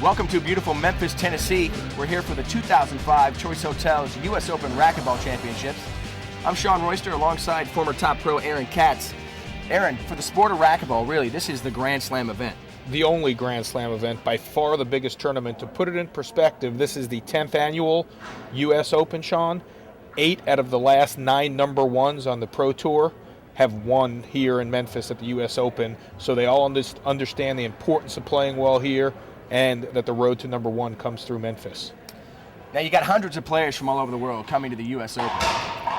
Welcome to beautiful Memphis, Tennessee. We're here for the 2005 Choice Hotels US Open Racquetball Championships. I'm Sean Royster alongside former top pro Aaron Katz. Aaron, for the sport of racquetball, really, this is the Grand Slam event. The only Grand Slam event, by far the biggest tournament. To put it in perspective, this is the 10th annual US Open, Sean. 8 out of the last 9 number ones on the Pro Tour have won here in Memphis at the US Open, so they all understand the importance of playing well here and that the road to number 1 comes through Memphis. Now you got hundreds of players from all over the world coming to the US Open.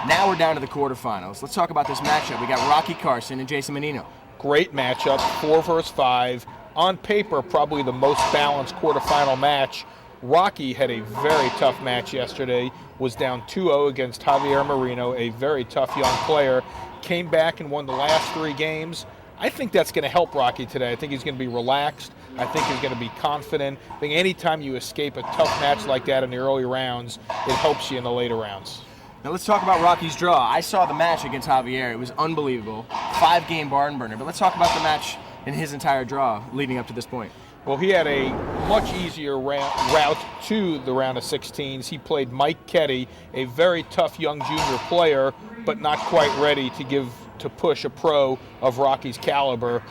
Now we're down to the quarterfinals. Let's talk about this matchup. We got Carson and Jason Mannino. Great matchup, 4 versus 5. On paper, probably the most balanced quarterfinal match. Rocky had a very tough match yesterday, was down 2-0 against Javier Mannino, a very tough young player. Came back and won the last 3 games. I think that's going to help Rocky today. I think he's going to be relaxed. I think he's going to be confident. I think anytime you escape a tough match like that in the early rounds, it helps you in the later rounds. Now let's talk about Rocky's draw. I saw the match against Javier. It was unbelievable. 5-game barn burner. But let's talk about the match in his entire draw leading up to this point. Well, he had a much easier route to the round of 16s. He played Mike Ketty, a very tough young junior player, but not quite ready to push a pro of Rocky's caliber.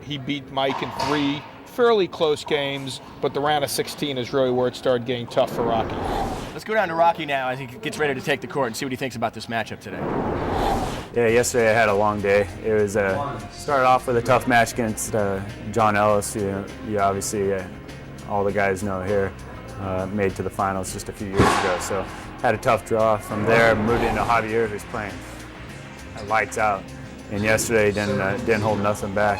He beat Mike in 3 fairly close games, but the round of 16 is really where it started getting tough for Rocky. Let's go down to Rocky now as he gets ready to take the court and see what he thinks about this matchup today. Yeah, yesterday I had a long day. It was started off with a tough match against John Ellis. You obviously, all the guys know here, made to the finals just a few years ago. So had a tough draw. From there, moved into Javier, who's playing lights out. And yesterday didn't hold nothing back.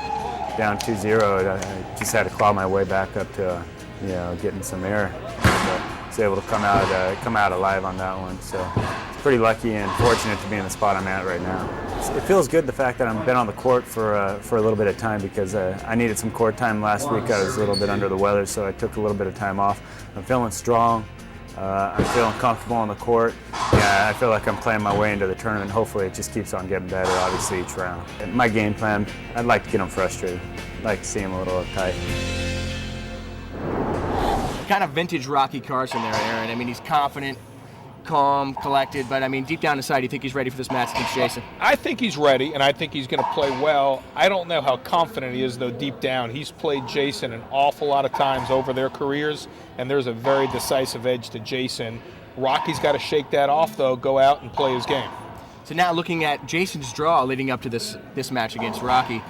Down 2-0, I just had to claw my way back up to getting some air. But was able to come out alive on that one. So pretty lucky and fortunate to be in the spot I'm at right now. It feels good, the fact that I've been on the court for a little bit of time, because I needed some court time last week. I was a little bit under the weather, so I took a little bit of time off. I'm feeling strong. I'm feeling comfortable on the court. Yeah, I feel like I'm playing my way into the tournament. Hopefully it just keeps on getting better, obviously, each round. My game plan, I'd like to get him frustrated. I'd like to see him a little uptight. Kind of vintage Rocky Carson there, Aaron. I mean, he's confident, calm, collected, but I mean, deep down inside, you think he's ready for this match against Jason? I think he's ready, and I think he's going to play well. I don't know how confident he is, though, deep down. He's played Jason an awful lot of times over their careers, and there's a very decisive edge to Jason. Rocky's got to shake that off, though, go out and play his game. So now looking at Jason's draw leading up to this match against Rocky,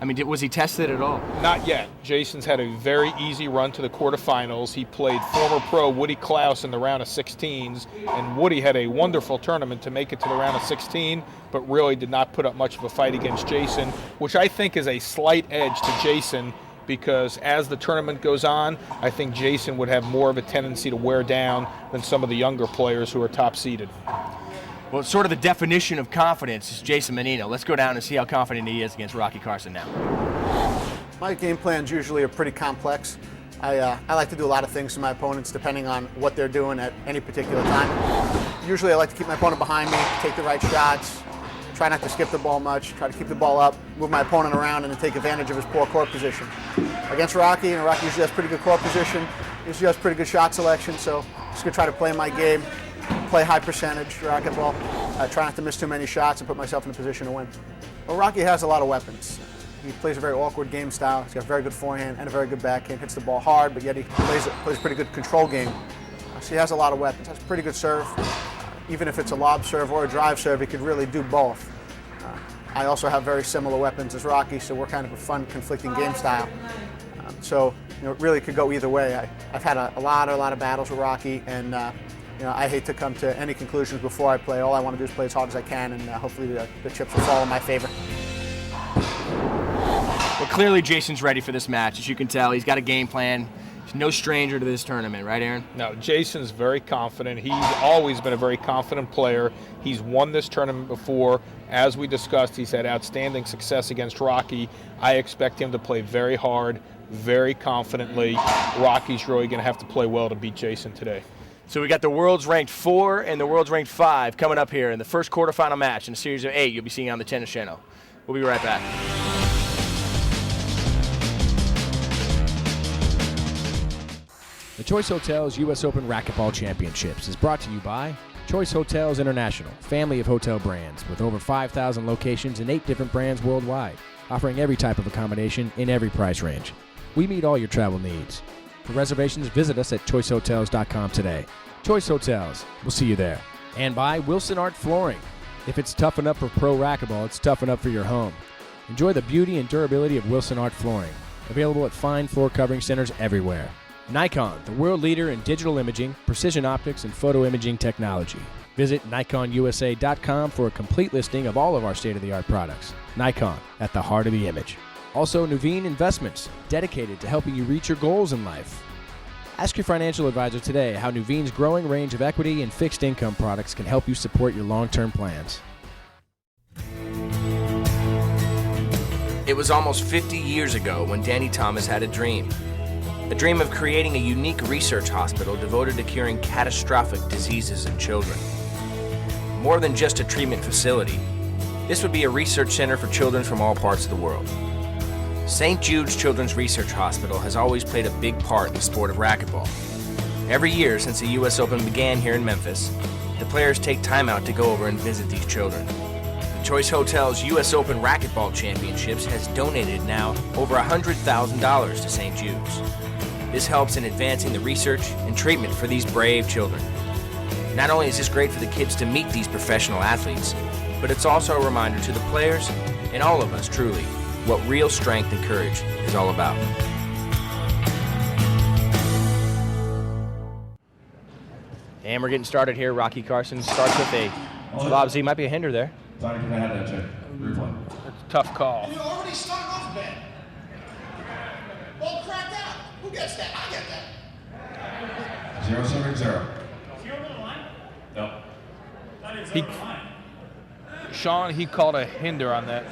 I mean, was he tested at all? Not yet. Jason's had a very easy run to the quarterfinals. He played former pro Woody Klaus in the round of 16s, and Woody had a wonderful tournament to make it to the round of 16, but really did not put up much of a fight against Jason, which I think is a slight edge to Jason, because as the tournament goes on, I think Jason would have more of a tendency to wear down than some of the younger players who are top-seeded. Well, it's sort of the definition of confidence is Jason Mannino. Let's go down and see how confident he is against Rocky Carson now. My game plans usually are pretty complex. I like to do a lot of things to my opponents depending on what they're doing at any particular time. Usually I like to keep my opponent behind me, take the right shots, try not to skip the ball much, try to keep the ball up, move my opponent around, and then take advantage of his poor court position. Against Rocky, and Rocky usually has pretty good court position, usually has pretty good shot selection, so I'm just going to try to play my game, play high percentage racquetball, try not to miss too many shots and put myself in a position to win. Well, Rocky has a lot of weapons. He plays a very awkward game style. He's got a very good forehand and a very good backhand. Hits the ball hard, but yet he plays a pretty good control game. So he has a lot of weapons. Has a pretty good serve. Even if it's a lob serve or a drive serve, he could really do both. I also have very similar weapons as Rocky, so we're kind of a fun, conflicting game style. So it really could go either way. I've had a lot of battles with Rocky, and I hate to come to any conclusions before I play. All I want to do is play as hard as I can, and hopefully the chips will fall in my favor. Well, clearly Jason's ready for this match. As you can tell, he's got a game plan. He's no stranger to this tournament, right, Aaron? No, Jason's very confident. He's always been a very confident player. He's won this tournament before. As we discussed, he's had outstanding success against Rocky. I expect him to play very hard, very confidently. Rocky's really going to have to play well to beat Jason today. So we got the world's ranked 4 and the world's ranked 5 coming up here in the first quarterfinal match in a series of 8 you'll be seeing on the Tennis Channel. We'll be right back. Choice Hotels US Open Racquetball Championships is brought to you by Choice Hotels International, family of hotel brands with over 5,000 locations and 8 different brands worldwide, offering every type of accommodation in every price range. We meet all your travel needs. For reservations, visit us at choicehotels.com today. Choice Hotels, we'll see you there. And by Wilson Art Flooring. If it's tough enough for pro racquetball, it's tough enough for your home. Enjoy the beauty and durability of Wilson Art Flooring. Available at fine floor covering centers everywhere. Nikon, the world leader in digital imaging, precision optics, and photo imaging technology. Visit NikonUSA.com for a complete listing of all of our state-of-the-art products. Nikon, at the heart of the image. Also, Nuveen Investments, dedicated to helping you reach your goals in life. Ask your financial advisor today how Nuveen's growing range of equity and fixed income products can help you support your long-term plans. It was almost 50 years ago when Danny Thomas had a dream of creating a unique research hospital devoted to curing catastrophic diseases in children. More than just a treatment facility, this would be a research center for children from all parts of the world. St. Jude's Children's Research Hospital has always played a big part in the sport of racquetball. Every year since the US Open began here in Memphis, the players take time out to go over and visit these children. The Choice Hotels US Open Racquetball Championships has donated now over $100,000 to St. Jude's. This helps in advancing the research and treatment for these brave children. Not only is this great for the kids to meet these professional athletes, but it's also a reminder to the players and all of us truly what real strength and courage is all about. And we're getting started here. Rocky Carson starts with a lob Z. Might be a hinder there. That's a tough call. You already started off bad. Ball cracked out. Who gets that? I get that. 0-7-0. Is he over the line? No. Not even He- over the line. Sean, he called a hinder on that.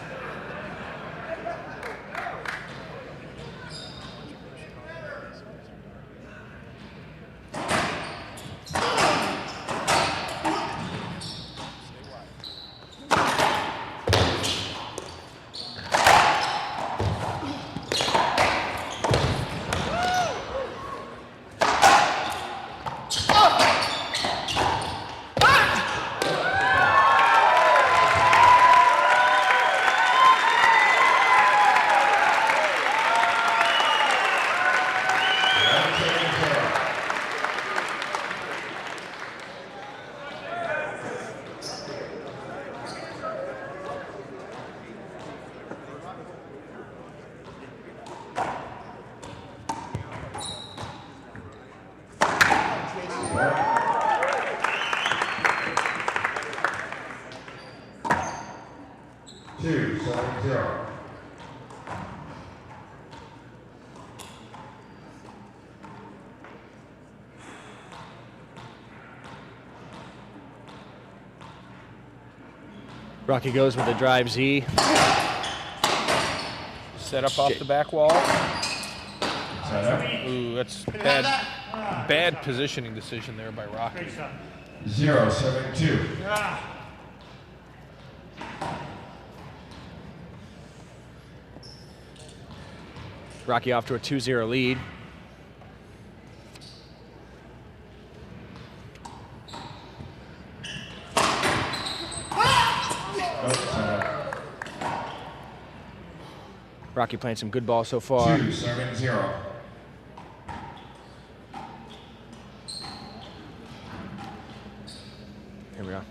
Rocky goes with a drive Z. Set up off the back wall. Ooh, that's bad positioning decision there by Rocky. 0-7-2. Rocky off to a 2-0 lead. Rocky playing some good ball so far. 2-7-0. Here we go.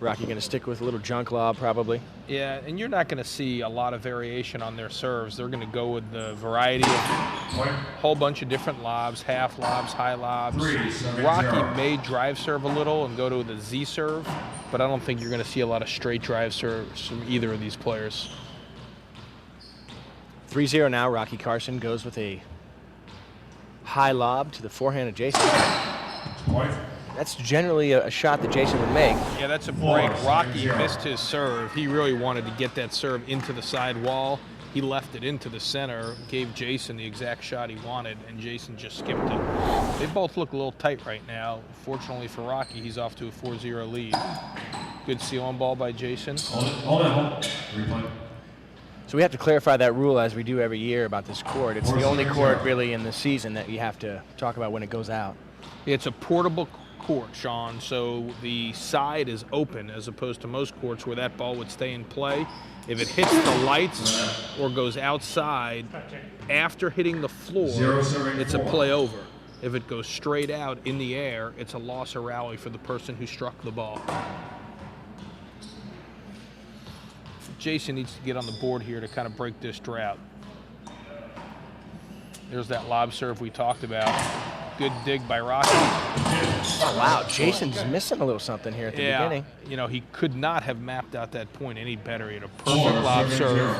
Rocky going to stick with a little junk lob probably. Yeah, and you're not going to see a lot of variation on their serves. They're going to go with the variety of a whole bunch of different lobs, half lobs, high lobs. 3-7-0. Rocky may drive serve a little and go to the Z serve, but I don't think you're going to see a lot of straight drive serves from either of these players. 3-0 now. Rocky Carson goes with a high lob to the forehand of Jason. Point. That's generally a shot that Jason would make. Yeah, that's a break. 4-7-0. Rocky missed his serve. He really wanted to get that serve into the side wall. He left it into the center, gave Jason the exact shot he wanted, and Jason just skipped it. They both look a little tight right now. Fortunately for Rocky, he's off to a 4-0 lead. Good seal on ball by Jason. Hold it. Replay. So we have to clarify that rule as we do every year about this court. It's the only court really in the season that you have to talk about when it goes out. It's a portable court, Sean, so the side is open as opposed to most courts where that ball would stay in play. If it hits the lights or goes outside after hitting the floor, it's a play over. If it goes straight out in the air, it's a loss or rally for the person who struck the ball. Jason needs to get on the board here to kind of break this drought. There's that lob serve we talked about. Good dig by Rocky. Oh, wow, Jason's missing a little something here at the beginning. You know, he could not have mapped out that point any better. He had a perfect lob serve.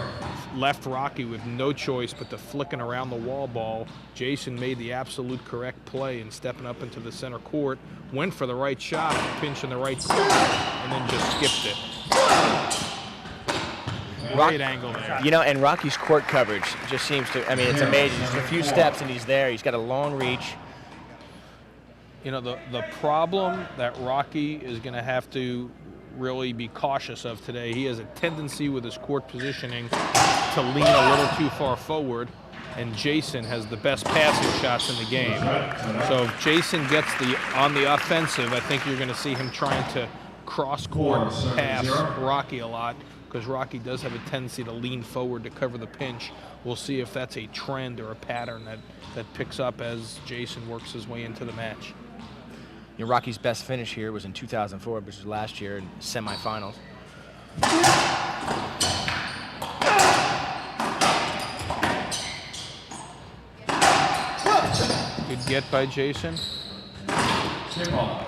Left Rocky with no choice but to flicking around the wall ball. Jason made the absolute correct play and stepping up into the center court. Went for the right shot, pinch in the right corner, and then just skipped it. Great angle there. You know, and Rocky's court coverage just seems to, I mean, it's amazing. Just a few steps and he's there. He's got a long reach. You know, the problem that Rocky is going to have to really be cautious of today, he has a tendency with his court positioning to lean a little too far forward, and Jason has the best passing shots in the game. So if Jason gets on the offensive, I think you're going to see him trying to cross-court pass Rocky a lot, because Rocky does have a tendency to lean forward to cover the pinch. We'll see if that's a trend or a pattern that picks up as Jason works his way into the match. You know, Rocky's best finish here was in 2004, which was last year in semifinals. Good get by Jason.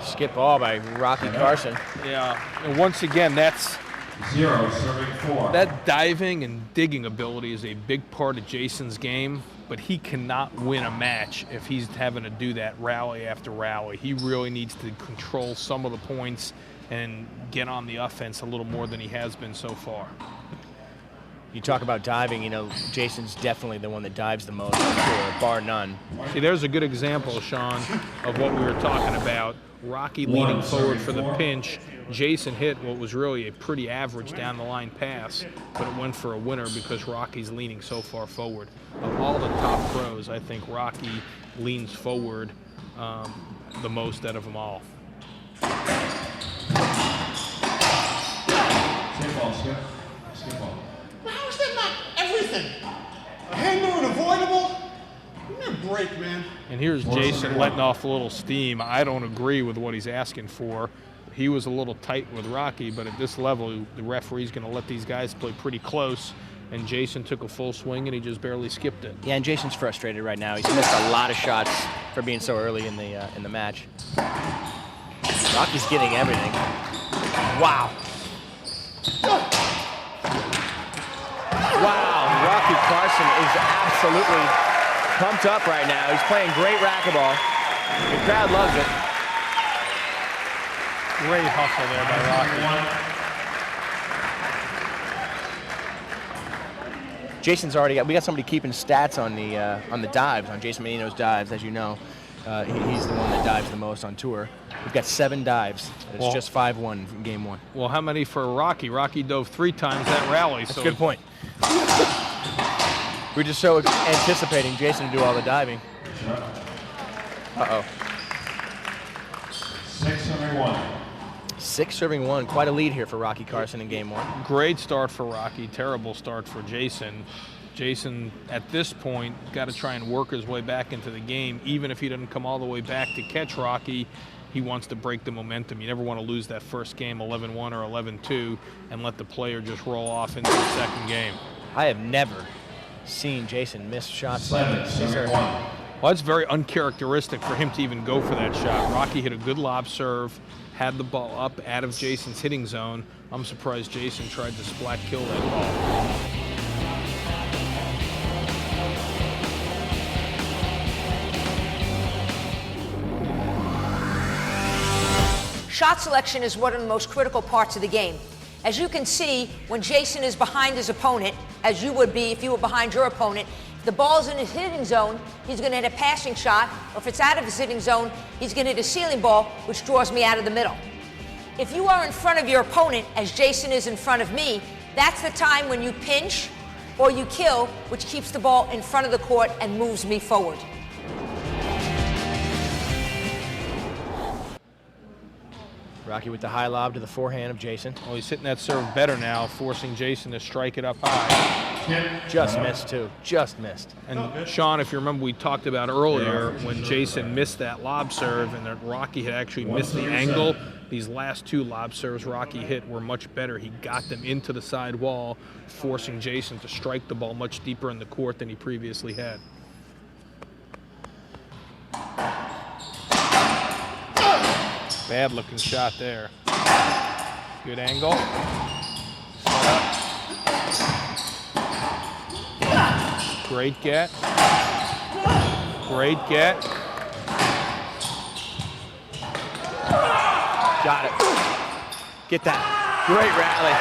Skip ball by Rocky Carson. Yeah, and once again, that's 0, serving 4. that diving and digging ability is a big part of Jason's game, but he cannot win a match if he's having to do that rally after rally. He really needs to control some of the points and get on the offense a little more than he has been so far. You talk about diving, you know, Jason's definitely the one that dives the most, sure, bar none. See, there's a good example, Sean, of what we were talking about. Rocky leaning forward for the pinch. Jason hit what was really a pretty average down-the-line pass, but it went for a winner because Rocky's leaning so far forward. Of all the top pros, I think Rocky leans forward the most out of them all. Skip ball, skip. Skip ball. How is that not everything? A hand move avoidable? Give me a break, man. And here's Jason letting off a little steam. I don't agree with what he's asking for. He was a little tight with Rocky, but at this level, the referee's going to let these guys play pretty close. And Jason took a full swing, and he just barely skipped it. Yeah, and Jason's frustrated right now. He's missed a lot of shots for being so early in the match. Rocky's getting everything. Wow. Wow, Rocky Carson is absolutely pumped up right now. He's playing great racquetball. The crowd loves it. Great hustle there by Rocky. Jason's already got, we got somebody keeping stats on the dives, on Jason Mannino's dives, as you know. He's the one that dives the most on tour. We've got 7 dives. It's just 5-1 in game 1. Well, how many for Rocky? Rocky dove 3 times that rally. That's a good point. We're just so anticipating Jason to do all the diving. Uh-oh. 6, serving 1. 6 serving 1. Quite a lead here for Rocky Carson in game 1. Great start for Rocky, terrible start for Jason. Jason, at this point, got to try and work his way back into the game. Even if he doesn't come all the way back to catch Rocky, he wants to break the momentum. You never want to lose that first game 11-1 or 11-2 and let the player just roll off into the second game. I have never seen Jason miss shots like 7, this. serving 1. Well, it's very uncharacteristic for him to even go for that shot. Rocky hit a good lob serve, had the ball up out of Jason's hitting zone. I'm surprised Jason tried to splat kill that ball. Shot selection is one of the most critical parts of the game. As you can see, when Jason is behind his opponent, as you would be if you were behind your opponent, if the ball's in his hitting zone, he's going to hit a passing shot, or if it's out of his hitting zone, he's going to hit a ceiling ball, which draws me out of the middle. If you are in front of your opponent, as Jason is in front of me, that's the time when you pinch or you kill, which keeps the ball in front of the court and moves me forward. Rocky with the high lob to the forehand of Jason. Well, he's hitting that serve better now, forcing Jason to strike it up high. Just missed, too. Just missed. And Sean, if you remember, we talked about earlier when Jason missed that lob serve and that Rocky had actually missed the angle. These last two lob serves Rocky hit were much better. He got them into the side wall, forcing Jason to strike the ball much deeper in the court than he previously had. Bad looking shot there. Good angle. Set up. Great get. Great get. Got it. Get that. Great rally.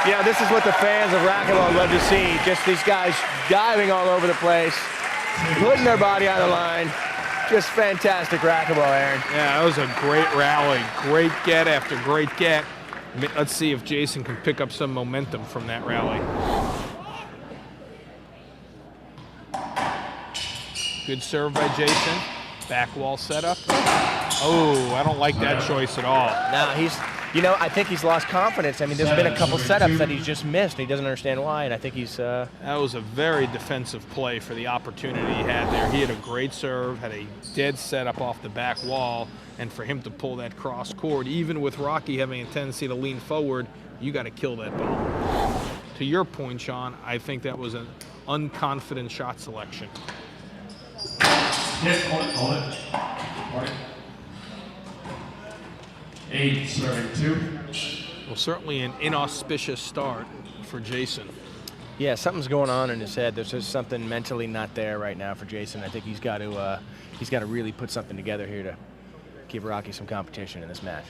You know, this is what the fans of racquetball love to see. Just these guys diving all over the place, putting their body on the line. Just fantastic racquetball, Aaron. Yeah, that was a great rally. Great get after great get. Let's see if Jason can pick up some momentum from that rally. Good serve by Jason. Back wall setup. Oh, I don't like that choice at all. Now I think he's lost confidence. I mean, there's been a couple setups that he's just missed. He doesn't understand why, and I think he's... That was a very defensive play for the opportunity he had there. He had a great serve, had a dead setup off the back wall, and for him to pull that cross court, even with Rocky having a tendency to lean forward, you got to kill that ball. To your point, Sean, I think that was an unconfident shot selection. Yes, hold it. 8, serving 2. Well, certainly an inauspicious start for Jason. Yeah, something's going on in his head. There's just something mentally not there right now for Jason. I think he's got to really put something together here to give Rocky some competition in this match.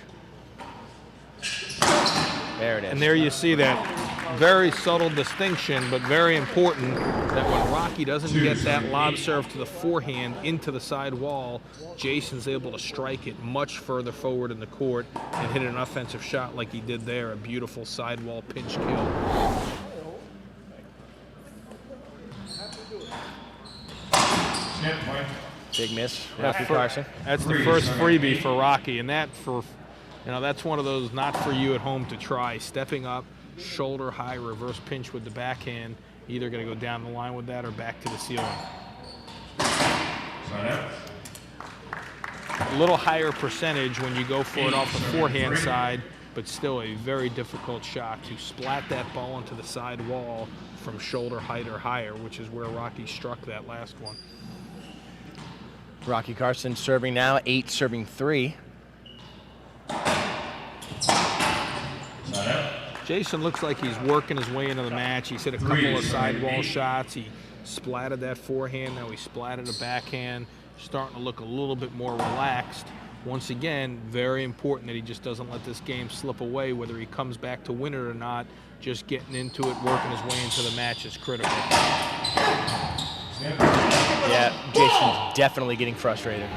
There it is. And there you see that very subtle distinction, but very important, that when Rocky doesn't get that lob serve to the forehand into the side wall, Jason's able to strike it much further forward in the court and hit an offensive shot like he did there, a beautiful side wall pinch kill. Big miss, Rocky Carson. That's the first freebie for Rocky, and that's one of those not for you at home to try. Stepping up, shoulder high, reverse pinch with the backhand. Either going to go down the line with that or back to the ceiling. A little higher percentage when you go for it off the forehand side, but still a very difficult shot to splat that ball into the side wall from shoulder height or higher, which is where Rocky struck that last one. Rocky Carson serving now, 8 serving 3. Jason looks like he's working his way into the match. He's hit a couple of sidewall shots. He splatted that forehand. Now he splatted a backhand. Starting to look a little bit more relaxed. Once again, very important that he just doesn't let this game slip away. Whether he comes back to win it or not, just getting into it, working his way into the match is critical. Yeah, Jason's definitely getting frustrated.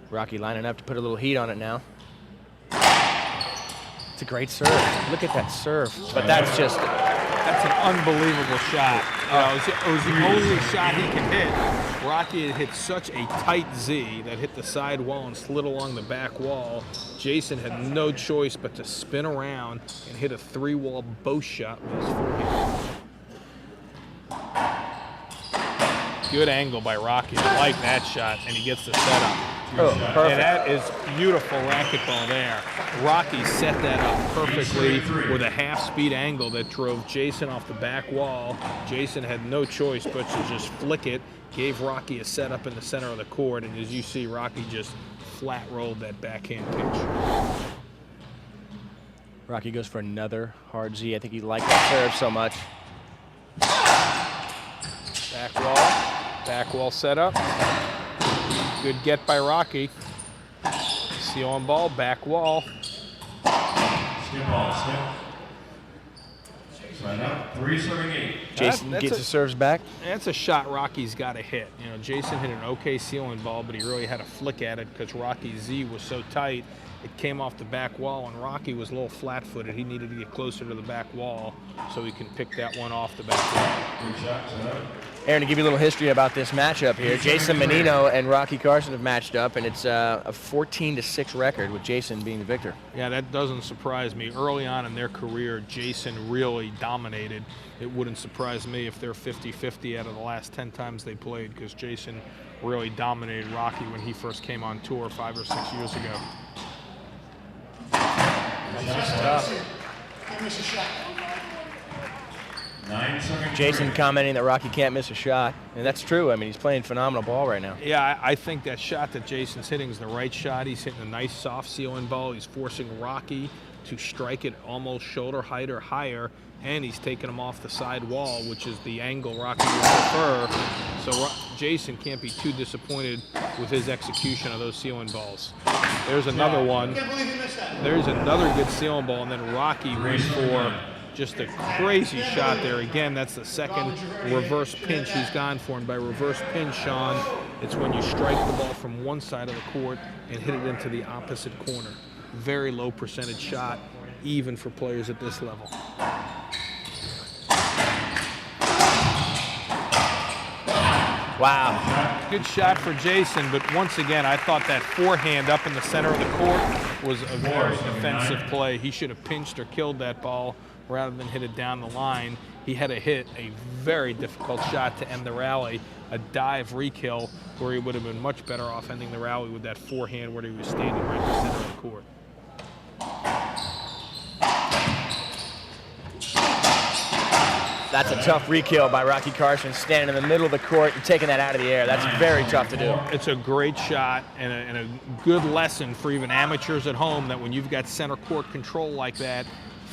Rocky lining up to put a little heat on it now. It's a great serve. Look at that serve. But that's an unbelievable shot. It was the only shot he can hit. Rocky had hit such a tight Z that hit the side wall and slid along the back wall. Jason had no choice but to spin around and hit a 3-wall bow shot with his forehand. Good angle by Rocky. I like that shot, and he gets the setup. Oh, perfect. And that is beautiful racquetball there. Rocky set that up perfectly with a half-speed angle that drove Jason off the back wall. Jason had no choice but to just flick it, gave Rocky a setup in the center of the court, and as you see, Rocky just flat rolled that backhand pitch. Rocky goes for another hard Z. I think he liked that serve so much. Back wall setup. Good get by Rocky. Seal on ball, back wall. Skip ball, skip. Right now, 3 serving 8. Jason gets his serves back. That's a shot Rocky's got to hit. You know, Jason hit an okay ceiling ball, but he really had to flick at it because Rocky's Z was so tight. It came off the back wall, and Rocky was a little flat-footed. He needed to get closer to the back wall so he can pick that one off the back wall. Good shot, set up. Aaron, to give you a little history about this matchup here, Jason Mannino and Rocky Carson have matched up, and it's a 14-6 record with Jason being the victor. Yeah, that doesn't surprise me. Early on in their career, Jason really dominated. It wouldn't surprise me if they're 50-50 out of the last 10 times they played, because Jason really dominated Rocky when he first came on tour 5 or 6 years ago. Jason commenting that Rocky can't miss a shot, and that's true. I mean, he's playing phenomenal ball right now. Yeah, I think that shot that Jason's hitting is the right shot. He's hitting a nice soft ceiling ball. He's forcing Rocky to strike it almost shoulder height or higher, and he's taking him off the side wall, which is the angle Rocky would prefer. So Jason can't be too disappointed with his execution of those ceiling balls. There's another one. There's another good ceiling ball, and then Rocky went for just a crazy shot there. Again, that's the second reverse pinch he's gone for, and by reverse pinch, Sean, it's when you strike the ball from one side of the court and hit it into the opposite corner. Very low percentage shot, even for players at this level. Wow. Good shot for Jason, but once again, I thought that forehand up in the center of the court was a very defensive play. He should have pinched or killed that ball rather than hit it down the line. He had to hit a very difficult shot to end the rally, a dive re-kill, where he would have been much better off ending the rally with that forehand where he was standing right in the center of the court. That's a tough re-kill by Rocky Carson, standing in the middle of the court and taking that out of the air. That's very tough to do. It's a great shot and a good lesson for even amateurs at home that when you've got center court control like that,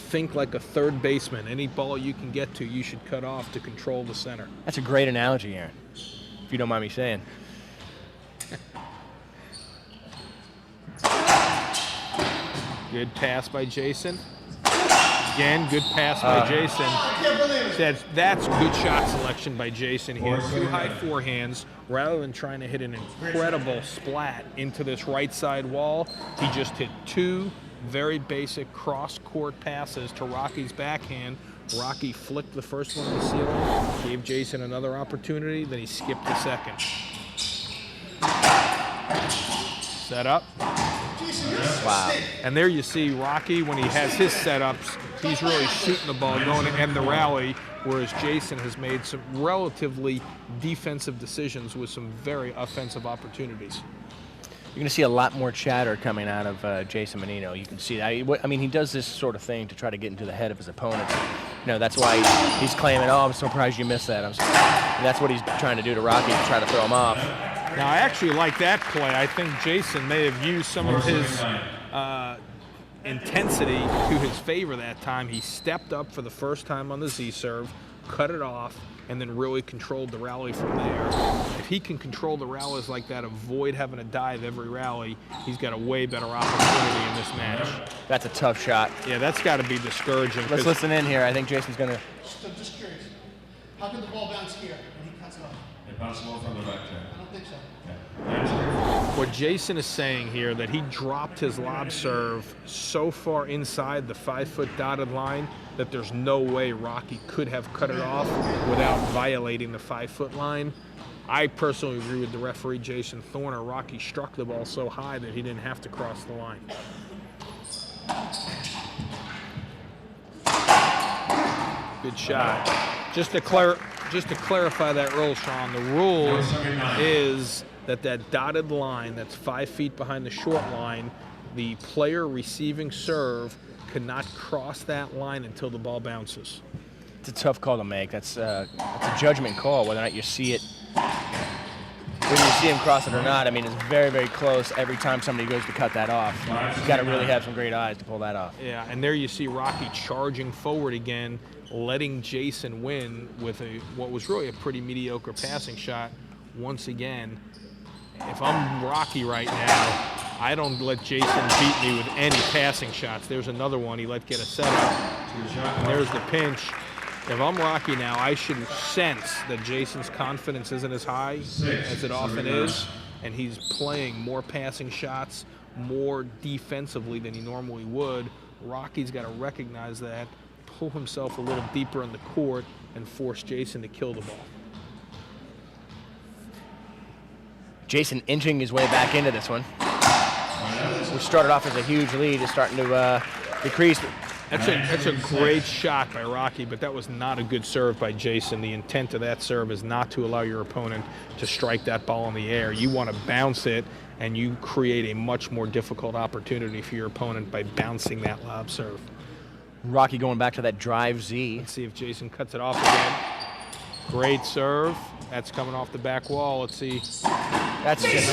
think like a third baseman. Any ball you can get to, you should cut off to control the center. That's a great analogy, Aaron, if you don't mind me saying. Good pass by Jason. Again, good pass by Jason. That's good shot selection by Jason. He had 2 high forehands. Rather than trying to hit an incredible splat into this right side wall, he just hit 2 very basic cross-court passes to Rocky's backhand. Rocky flicked the first one to the ceiling, gave Jason another opportunity, then he skipped the second. Set up. Wow. And there you see Rocky, when he has his setups, he's really shooting the ball, going to end the rally, whereas Jason has made some relatively defensive decisions with some very offensive opportunities. You're going to see a lot more chatter coming out of Jason Mannino. You can see that. I mean, he does this sort of thing to try to get into the head of his opponents. You know, that's why he's claiming, oh, I'm surprised you missed that. And that's what he's trying to do to Rocky, to try to throw him off. Now, I actually like that play. I think Jason may have used some of his intensity to his favor that time. He stepped up for the first time on the Z serve, cut it off, and then really controlled the rally from there. If he can control the rallies like that, avoid having to dive every rally, he's got a way better opportunity in this match. That's a tough shot. Yeah, that's got to be discouraging. Let's listen in here. I think Jason's going to... I'm just curious. How could the ball bounce here and he cuts it off? It bounced the ball from the back there. I don't think so. What Jason is saying here, that he dropped his lob serve so far inside the 5-foot dotted line that there's no way Rocky could have cut it off without violating the 5-foot line. I personally agree with the referee, Jason Thorner. Rocky struck the ball so high that he didn't have to cross the line. Good shot. Just to clarify that rule, Sean, the rule is that dotted line that's 5 feet behind the short line, the player receiving serve cannot cross that line until the ball bounces. It's a tough call to make. That's a judgment call, whether or not you see it, whether you see him cross it or not. I mean, it's very, very close every time somebody goes to cut that off. You've got to really have some great eyes to pull that off. Yeah, and there you see Rocky charging forward again, letting Jason win with what was really a pretty mediocre passing shot. Once again, if I'm Rocky right now, I don't let Jason beat me with any passing shots. There's another one he let get a setup. And there's the pinch. If I'm Rocky now, I should sense that Jason's confidence isn't as high as it often is, and he's playing more passing shots, more defensively than he normally would. Rocky's got to recognize that, pull himself a little deeper in the court, and force Jason to kill the ball. Jason inching his way back into this one. We started off as a huge lead. It's starting to decrease. That's a great shot by Rocky, but that was not a good serve by Jason. The intent of that serve is not to allow your opponent to strike that ball in the air. You want to bounce it, and you create a much more difficult opportunity for your opponent by bouncing that lob serve. Rocky going back to that drive Z. Let's see if Jason cuts it off again. Great serve. That's coming off the back wall. Let's see. That's just,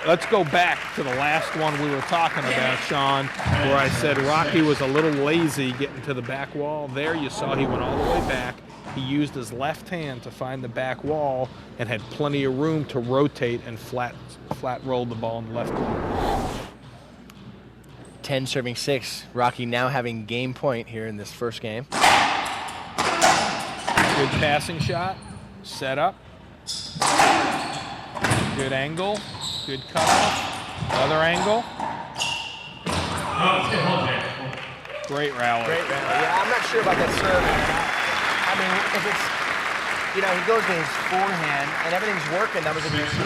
Let's go back to the last one we were talking about, Sean, where I said Rocky was a little lazy getting to the back wall. There you saw he went all the way back. He used his left hand to find the back wall and had plenty of room to rotate and flat roll the ball in the left corner. 10 serving 6. Rocky now having game point here in this first game. Good passing shot. Set up. Good angle. Good cutoff. Other angle. Great rally. Great rally. Yeah, I'm not sure about that serve. I mean, if it's, he goes to his forehand and everything's working. That was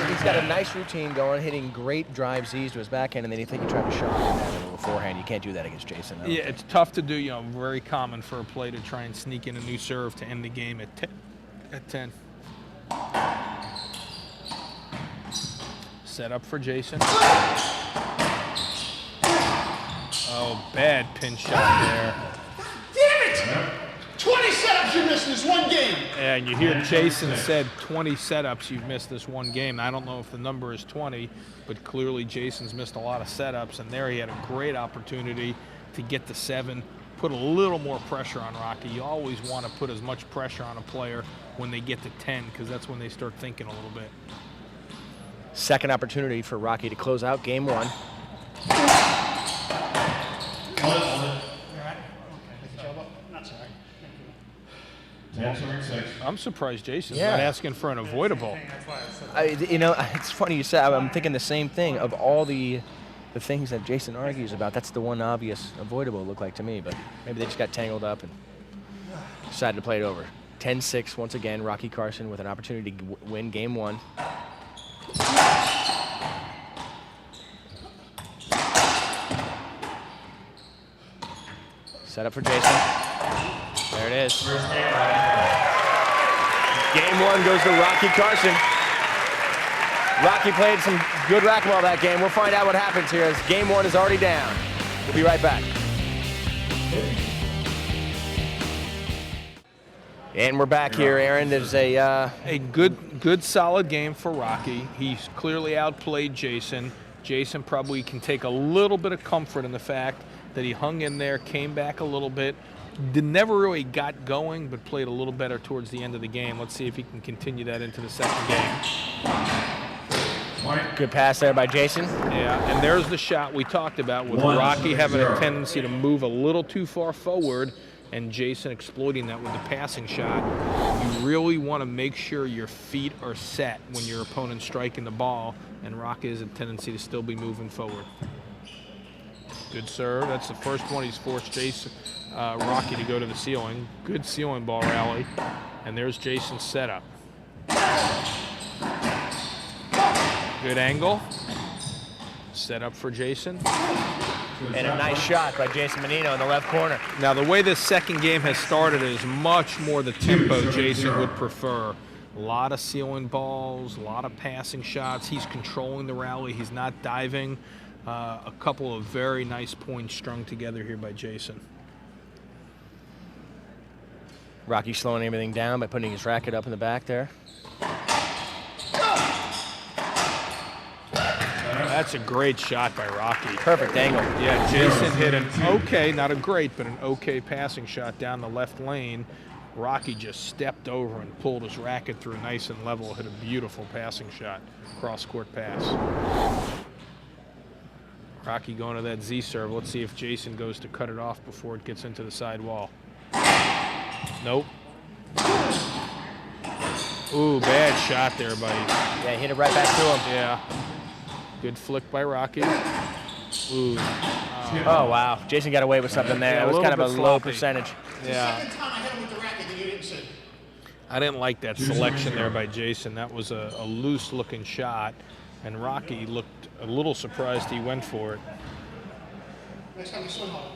he's got a nice routine going, hitting great drive Z's to his backhand, and then you think he tried to shot him that little forehand. You can't do that against Jason. Yeah, it's tough to do. Very common for a play to try and sneak in a new serve to end the game at 10. Set up for Jason. Oh, bad pin shot there. Damn it! 20 setups you missed in this one game. Yeah, and you hear Jason said 20 setups you've missed this one game. I don't know if the number is 20, but clearly Jason's missed a lot of setups, and there he had a great opportunity to get to 7, put a little more pressure on Rocky. You always want to put as much pressure on a player when they get to 10, because that's when they start thinking a little bit. Second opportunity for Rocky to close out game 1. I'm surprised Jason's not asking for an avoidable. It's funny you said. I'm thinking the same thing. Of all the things that Jason argues about, that's the one obvious avoidable, it looked like to me. But maybe they just got tangled up and decided to play it over. 10-6 once again. Rocky Carson with an opportunity to win game 1. Set up for Jason. There it is. Game 1 goes to Rocky Carson. Rocky played some good racquetball that game. We'll find out what happens here as game 1 is already down. We'll be right back. And we're back here, Aaron. There's a good solid game for Rocky. He's clearly outplayed Jason. Jason probably can take a little bit of comfort in the fact that he hung in there, came back a little bit, never really got going, but played a little better towards the end of the game. Let's see if he can continue that into the second game. Good pass there by Jason. Yeah, and there's the shot we talked about with Rocky having a tendency to move a little too far forward and Jason exploiting that with the passing shot. You really want to make sure your feet are set when your opponent's striking the ball, and Rocky has a tendency to still be moving forward. Good serve. That's the first one he's forced Jason, Rocky to go to the ceiling. Good ceiling ball rally. And there's Jason's setup. Good angle. Set up for Jason. And a nice shot by Jason Mannino in the left corner. Now, the way this second game has started is much more the tempo Jason would prefer. A lot of ceiling balls, a lot of passing shots. He's controlling the rally. He's not diving. A couple of very nice points strung together here by Jason. Rocky slowing everything down by putting his racket up in the back there. That's a great shot by Rocky. Perfect angle. Yeah, Jason hit an okay, not a great, but an okay passing shot down the left lane. Rocky just stepped over and pulled his racket through nice and level, hit a beautiful passing shot, cross-court pass. Rocky going to that Z serve. Let's see if Jason goes to cut it off before it gets into the side wall. Nope. Ooh, bad shot there by... Yeah, hit it right back to him. Yeah. Good flick by Rocky. Ooh. Oh, wow. Jason got away with something there. Yeah, It was kind of a bit low sloppy. percentage. Yeah. Second time I hit him with the racket that you didn't see. I didn't like that selection there by Jason. That was a loose-looking shot, and Rocky looked a little surprised he went for it. Next time you swim hard.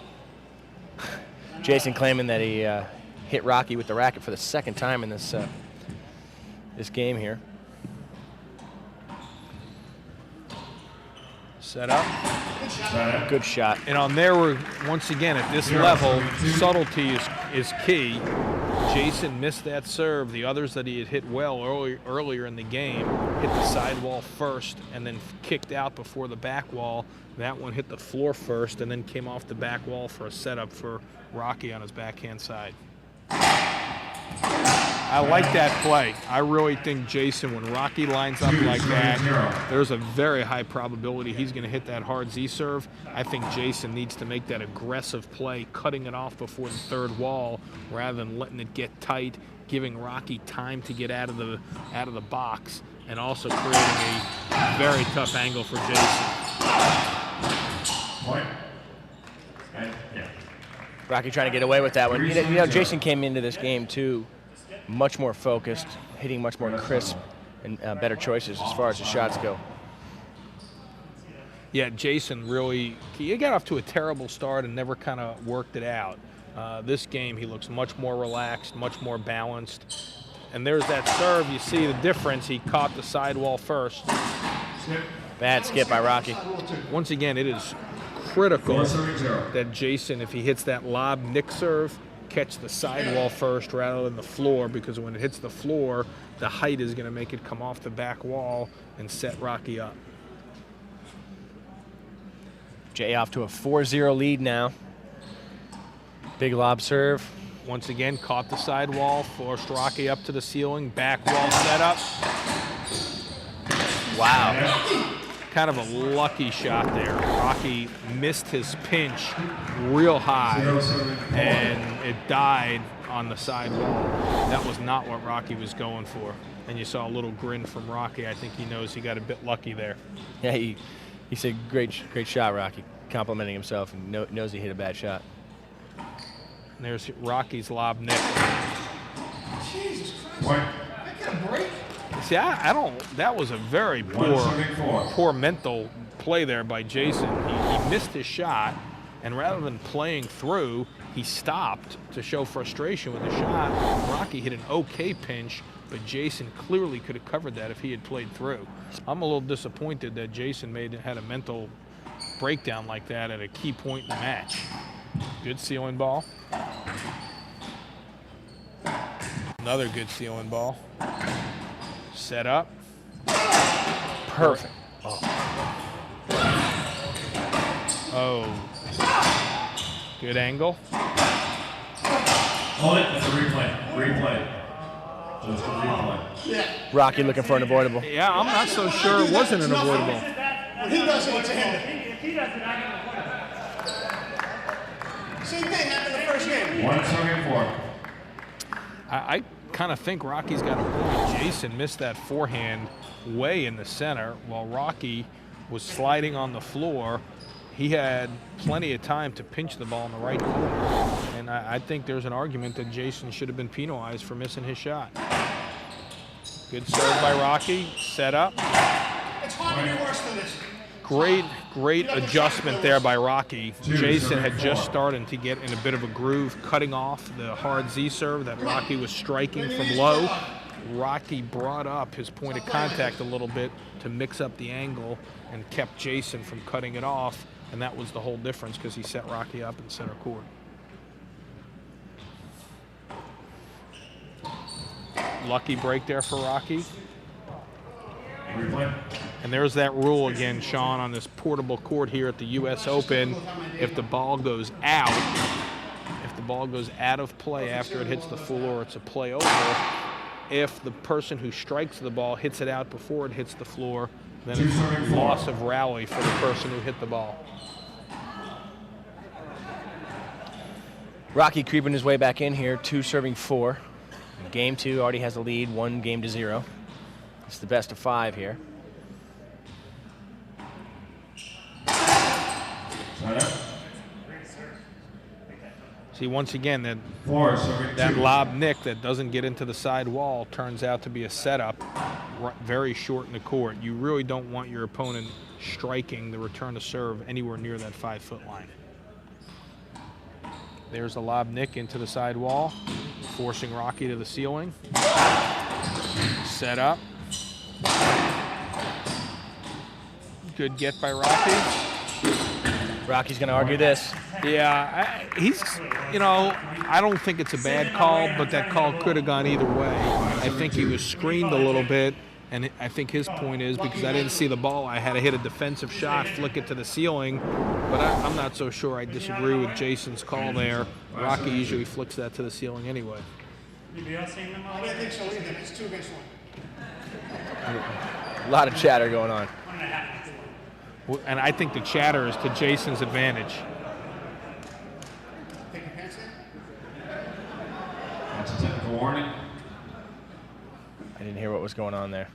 Jason claiming that he hit Rocky with the racket for the second time in this this game here. Set up. Good shot. And on there, once again, at this level, subtlety is key. Jason missed that serve. The others that he had hit well earlier in the game hit the sidewall first and then kicked out before the back wall. That one hit the floor first and then came off the back wall for a setup for Rocky on his backhand side. I like that play. I really think Jason, when Rocky lines up like that, there's a very high probability he's going to hit that hard Z serve. I think Jason needs to make that aggressive play, cutting it off before the third wall rather than letting it get tight, giving Rocky time to get out of the box, and also creating a very tough angle for Jason. Rocky trying to get away with that one. You know, Jason came into this game too much more focused, hitting much more crisp and better choices as far as the shots go. Yeah, Jason really, he got off to a terrible start and never kind of worked it out. This game, he looks much more relaxed, much more balanced. And there's that serve. You see the difference. He caught the sidewall first. Bad skip by Rocky. Once again, it is critical that Jason, if he hits that lob nick serve, catch the sidewall first rather than the floor, because when it hits the floor, the height is going to make it come off the back wall and set Rocky up. Jay off to a 4-0 lead now. Big lob serve. Once again, caught the sidewall, forced Rocky up to the ceiling, back wall setup. Wow. Kind of a lucky shot there. Rocky missed his pinch real high, and it died on the side wall. That was not what Rocky was going for. And you saw a little grin from Rocky. I think he knows he got a bit lucky there. Yeah, he said, great shot, Rocky, complimenting himself, and knows he hit a bad shot. And there's Rocky's lob nick. Jesus Christ. I get a break. See, I don't. That was a very poor mental play there by Jason. He missed his shot, and rather than playing through, he stopped to show frustration with the shot. Rocky hit an okay pinch, but Jason clearly could have covered that if he had played through. I'm a little disappointed that Jason had a mental breakdown like that at a key point in the match. Good ceiling ball. Another good ceiling ball. Set up. Perfect. Oh. Good angle. Hold it. That's a replay. Replay. Just a replay. Rocky looking for an avoidable. Yeah, I'm not so sure it wasn't an avoidable. When he does it, it's a hinder. If he does it, I get the point. Same thing happened the first game. 174. I kind of think Rocky's got a point. Jason missed that forehand way in the center while Rocky was sliding on the floor. He had plenty of time to pinch the ball in the right corner, and I think there's an argument that Jason should have been penalized for missing his shot. Good serve by Rocky, set up. It's hard to be worse than this. Great adjustment there by Rocky. Jason had just started to get in a bit of a groove, cutting off the hard Z serve that Rocky was striking from low. Rocky brought up his point of contact a little bit to mix up the angle and kept Jason from cutting it off, and that was the whole difference because he set Rocky up in center court. Lucky break there for Rocky. Replay. And there's that rule again, Sean, on this portable court here at the US Open. If the ball goes out, of play after it hits the floor, it's a play over. If the person who strikes the ball hits it out before it hits the floor, then it's loss of rally for the person who hit the ball. Rocky creeping his way back in here, 2 serving 4. Game 2 already has a lead, 1 game to 0. It's the best of 5 here. See, once again, that lob nick that doesn't get into the side wall turns out to be a setup very short in the court. You really don't want your opponent striking the return to serve anywhere near that 5-foot line. There's a lob nick into the side wall, forcing Rocky to the ceiling. Set up. Good get by Rocky. Rocky's going to argue this. Yeah, I don't think it's a bad call, but that call could have gone either way. I think he was screened a little bit, and I think his point is because I didn't see the ball, I had to hit a defensive shot, flick it to the ceiling, but I'm not so sure I disagree with Jason's call there. Rocky usually flicks that to the ceiling anyway. I don't think so either. It's 2 against 1. A lot of chatter going on. And I think the chatter is to Jason's advantage. That's a technical warning. I didn't hear what was going on there.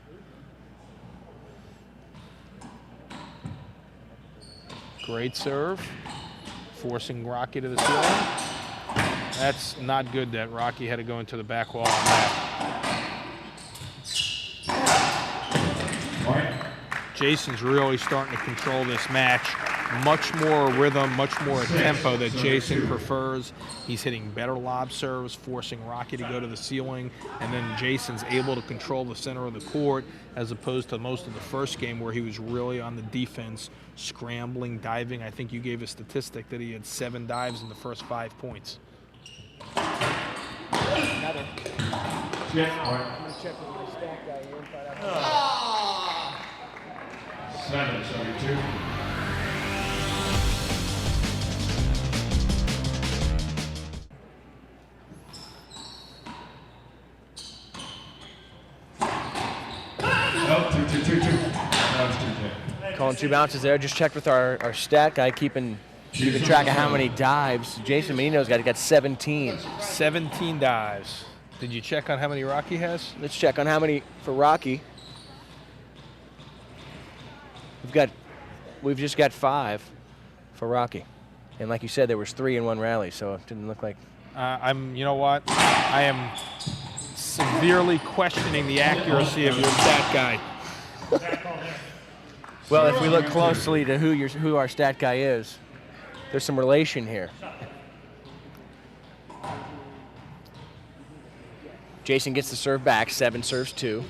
Great serve, forcing Rocky to the ceiling. That's not good that Rocky had to go into the back wall on that. Point. Jason's really starting to control this match. Much more rhythm, much more tempo that Jason prefers. He's hitting better lob serves, forcing Rocky to go to the ceiling, and then Jason's able to control the center of the court as opposed to most of the first game where he was really on the defense, scrambling, diving. I think you gave a statistic that he had 7 dives in the first 5 points. Another. Yeah. 7-72. Oh, 2-2-2-2. That was 2-2. Calling 2 bounces there. Just checked with our stat guy, keeping track of how many dives. Jason Mannino's got 17. 17 dives. Did you check on how many Rocky has? Let's check on how many for Rocky. We've just got 5 for Rocky, and like you said, there was 3 in one rally, so it didn't look like. You know what? I am severely questioning the accuracy of your stat guy. Well, if we look closely to who our stat guy is, there's some relation here. Jason gets the serve back, 7 serves 2.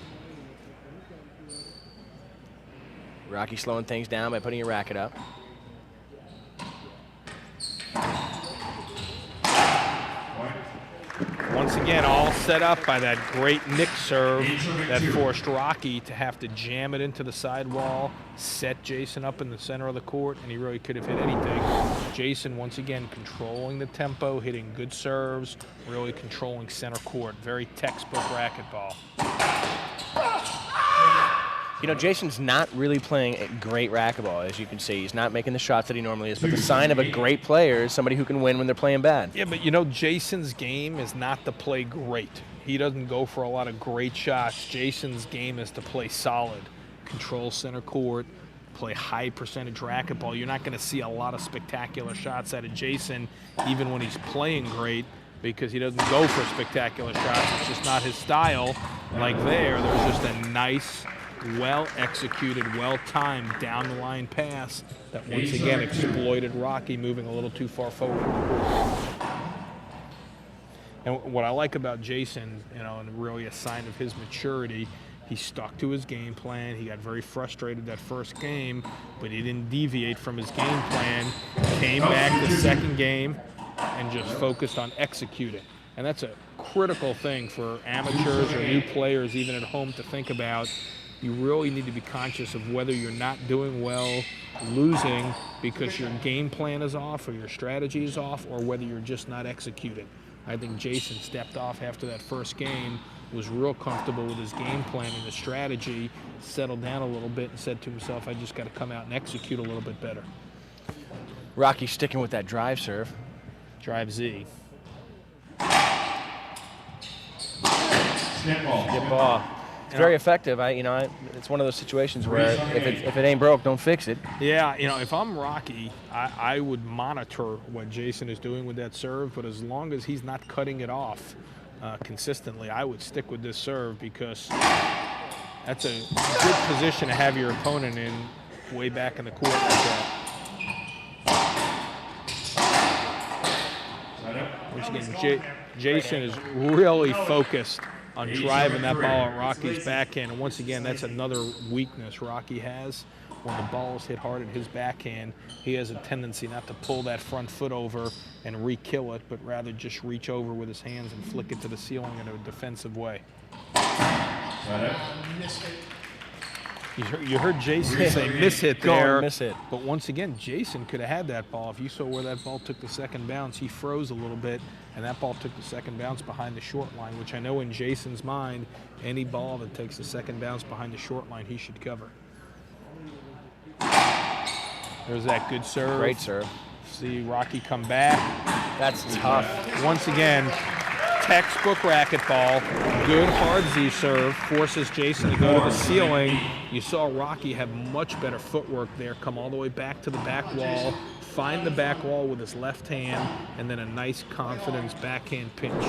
Rocky slowing things down by putting a racket up. Once again, all set up by that great nick serve that forced Rocky to have to jam it into the sidewall, set Jason up in the center of the court, and he really could have hit anything. Jason, once again, controlling the tempo, hitting good serves, really controlling center court. Very textbook racquetball. You know, Jason's not really playing a great racquetball, as you can see. He's not making the shots that he normally is, but the sign of a great player is somebody who can win when they're playing bad. Yeah, but you know, Jason's game is not to play great. He doesn't go for a lot of great shots. Jason's game is to play solid, control center court, play high percentage racquetball. You're not going to see a lot of spectacular shots out of Jason, even when he's playing great, because he doesn't go for spectacular shots. It's just not his style. Like there's just a nice, well-executed, well-timed down-the-line pass that once again exploited Rocky moving a little too far forward. And what I like about Jason, you know, and really a sign of his maturity, he stuck to his game plan. He got very frustrated that first game, but he didn't deviate from his game plan. Came back the second game and just focused on executing. And that's a critical thing for amateurs or new players, even at home, to think about. You really need to be conscious of whether you're not doing well, losing because your game plan is off or your strategy is off, or whether you're just not executing. I think Jason stepped off after that first game, was real comfortable with his game plan and the strategy, settled down a little bit and said to himself, I just got to come out and execute a little bit better. Rocky sticking with that drive serve. Drive Z. Skip ball. Skip ball. It's very effective. It's one of those situations where if it ain't broke, don't fix it. Yeah, if I'm Rocky, I would monitor what Jason is doing with that serve, but as long as he's not cutting it off consistently, I would stick with this serve because that's a good position to have your opponent in way back in the court like that. Which again, Jason is really focused on driving that ball at Rocky's backhand. And once again, that's another weakness Rocky has. When the ball is hit hard at his backhand, he has a tendency not to pull that front foot over and re-kill it, but rather just reach over with his hands and flick it to the ceiling in a defensive way. You heard Jason say miss hit there. Miss hit. But once again, Jason could have had that ball. If you saw where that ball took the second bounce, he froze a little bit, and that ball took the second bounce behind the short line, which I know in Jason's mind, any ball that takes the second bounce behind the short line, he should cover. There's that good serve. Great serve. See Rocky come back. That's tough. Once again, textbook racquetball, good hard Z serve, forces Jason to go to the ceiling. You saw Rocky have much better footwork there, come all the way back to the back wall, find the back wall with his left hand, and then a nice confidence backhand pinch.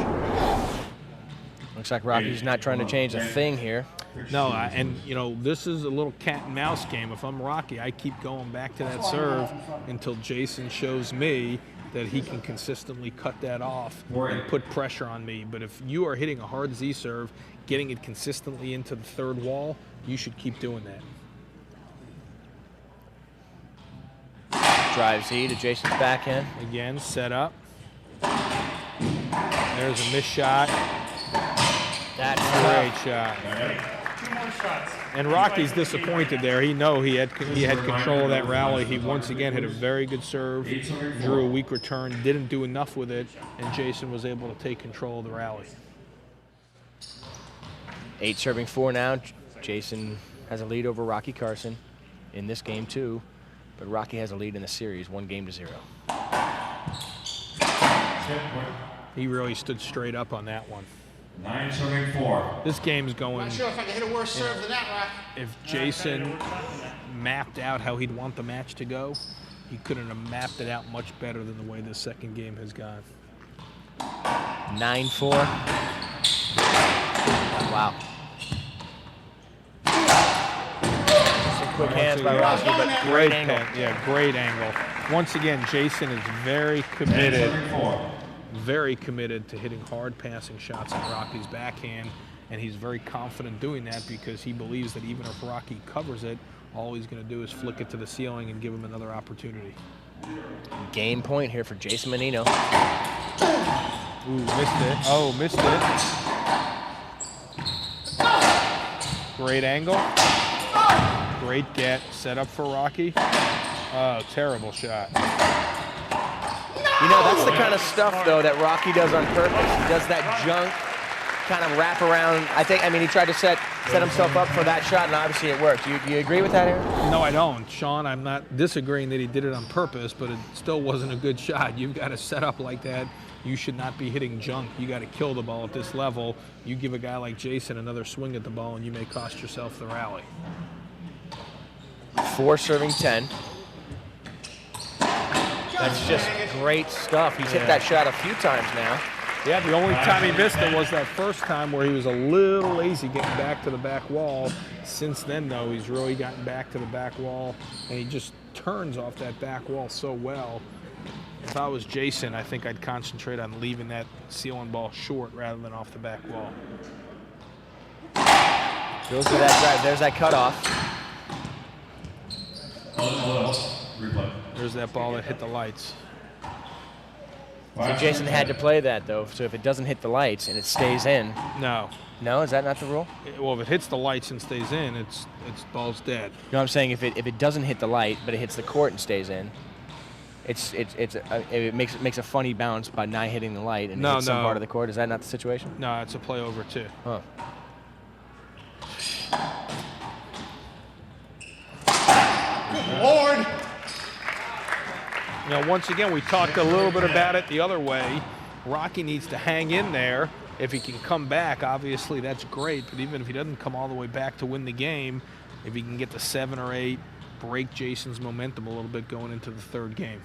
Looks like Rocky's not trying to change a thing here. No, and this is a little cat and mouse game. If I'm Rocky, I keep going back to that serve until Jason shows me that he can consistently cut that off and put pressure on me. But if you are hitting a hard Z serve, getting it consistently into the third wall, you should keep doing that. Drive Z to Jason's backhand. Again, set up. There's a missed shot. That's Great shot. And Rocky's disappointed there. He had control of that rally. He once again hit a very good serve, drew a weak return, didn't do enough with it, and Jason was able to take control of the rally. 8 serving 4 now. Jason has a lead over Rocky Carson in this game too, but Rocky has a lead in the series, 1-0. He really stood straight up on that one. 9 serving 4. This game's going. I'm not sure if I can hit a worse serve than that, Rock. If Jason mapped out how he'd want the match to go, he couldn't have mapped it out much better than the way the second game has gone. 9-4. Wow. Some quick hands by Rocky, but great angle. Yeah, great angle. Once again, Jason is very committed. Very committed to hitting hard passing shots at Rocky's backhand, and he's very confident doing that because he believes that even if Rocky covers it, all he's going to do is flick it to the ceiling and give him another opportunity. Game point here for Jason Mannino. Ooh, missed it. Oh, missed it. Great angle. Great get. Set up for Rocky. Oh, terrible shot. That's the kind of stuff, though, that Rocky does on purpose. He does that junk kind of wrap around. He tried to set himself up for that shot, and obviously it worked. Do you agree with that, Aaron? No, I don't. Sean, I'm not disagreeing that he did it on purpose, but it still wasn't a good shot. You've got to set up like that. You should not be hitting junk. You got to kill the ball at this level. You give a guy like Jason another swing at the ball, and you may cost yourself the rally. 4 serving 10. That's just great stuff. He's hit that shot a few times now. Yeah, the only time he missed it was that first time where he was a little lazy getting back to the back wall. Since then, though, he's really gotten back to the back wall, and he just turns off that back wall so well. If I was Jason, I think I'd concentrate on leaving that ceiling ball short rather than off the back wall. Goes to that drive. There's that cutoff. Replay. There's that ball that hit the lights. So Jason had to play that, though. So if it doesn't hit the lights and it stays in. No. No, is that not the rule? Well, if it hits the lights and stays in, it's ball's dead. No, I'm saying if it doesn't hit the light, but it hits the court and stays in, it makes a funny bounce by not hitting the light and hits some part of the court. Is that not the situation? No, it's a play over too. Huh. Good Lord. Once again, we talked a little bit about it the other way. Rocky needs to hang in there If he can come back, obviously that's great, but even if he doesn't come all the way back to win the game, if he can get to 7 or 8, break Jason's momentum a little bit going into the third game.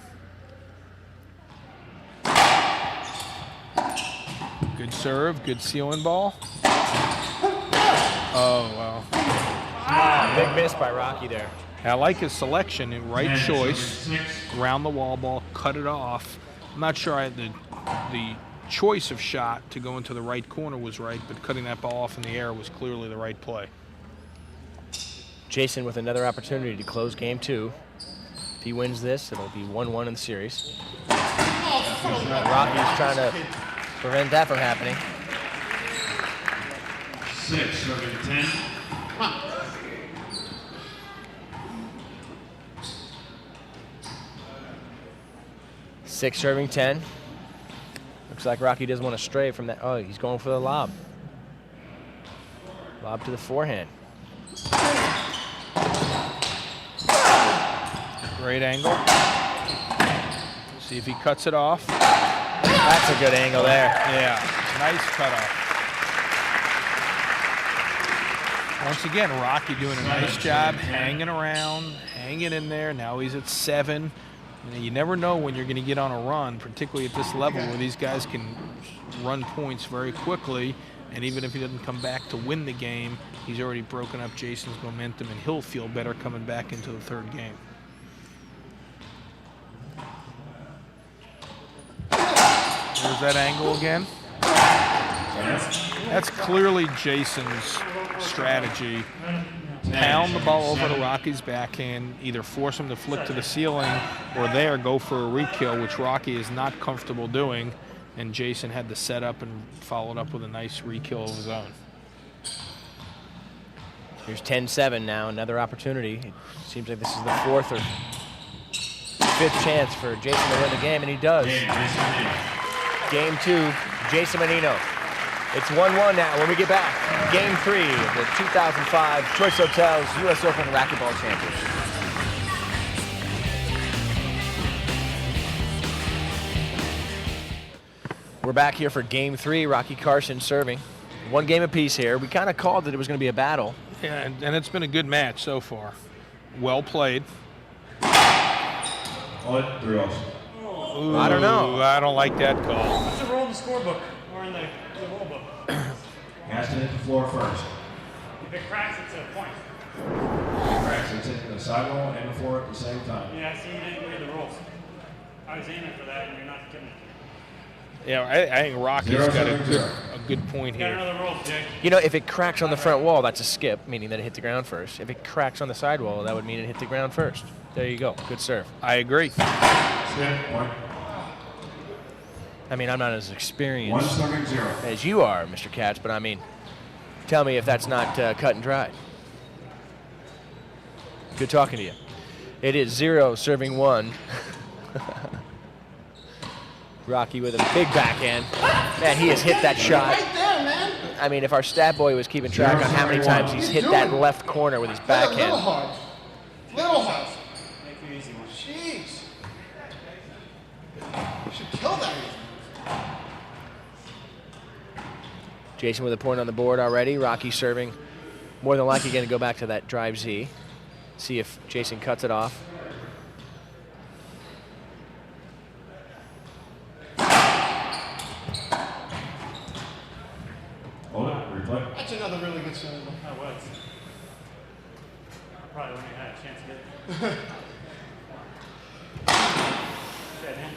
Good serve, good ceiling ball. Oh, well. Big miss by Rocky there. I like his selection, right choice, round the wall ball, cut it off. I'm not sure the choice of shot to go into the right corner was right, but cutting that ball off in the air was clearly the right play. Jason with another opportunity to close game 2. If he wins this, it'll be 1-1 in the series. Rocky's trying to prevent that from happening. 6, serving 10. 6 serving 10. Looks like Rocky doesn't want to stray from that. Oh, he's going for the lob. Lob to the forehand. Great angle. See if he cuts it off. That's a good angle there. Yeah, nice cutoff. Once again, Rocky doing a nice job hanging around, hanging in there. Now he's at 7. You never know when you're going to get on a run, particularly at this level where these guys can run points very quickly. And even if he doesn't come back to win the game, he's already broken up Jason's momentum, and he'll feel better coming back into the third game. There's that angle again. That's clearly Jason's strategy. Pound the ball over to Rocky's backhand, either force him to flick to the ceiling or there go for a re-kill, which Rocky is not comfortable doing, and Jason had to set up and followed up with a nice re-kill of his own. Here's 10-7 now, another opportunity. It seems like this is the 4th or 5th chance for Jason to win the game, and he does. Game 2, Jason Mannino. It's 1-1 now when we get back. Game 3 of the 2005 Choice Hotels US Open Racquetball Championship. We're back here for Game 3. Rocky, Carson serving. 1 game apiece here. We kind of called it was going to be a battle. Yeah, and it's been a good match so far. Well played. What? 3 also. Ooh, I don't know. I don't like that call. What's the rule in the scorebook or in the rule book? He has to hit the floor first. If it cracks, it's a point. If it cracks, it's hitting the sidewall and the floor at the same time. Yeah, see, you didn't read the rules. I was aiming for that, and you're not kidding. Yeah, I think Rocky's got a good point You got here. another rule, Jay. You know, if it cracks on the front wall, that's a skip, meaning that it hit the ground first. If it cracks on the sidewall, that would mean it hit the ground first. There you go. Good serve. I agree. Point. I mean, I'm not as experienced 1-0. as you are, Mr. Katz, but I mean, tell me if that's not cut and dried. Good talking to you. It is 0 serving 1. Rocky with a big backhand. Man, he has hit that shot. Right there, man. I mean, if our stat boy was keeping track on how many times he's hit that left corner with his backhand. Little hard. Little hard. Make you easy one. Jeez. You should kill that. Jason with a point on the board already. Rocky serving. More than likely going to go back to that drive Z. See if Jason cuts it off. Hold it. Replay. That's another really good serve. That was. Probably when you had a chance to get it. Dead hand.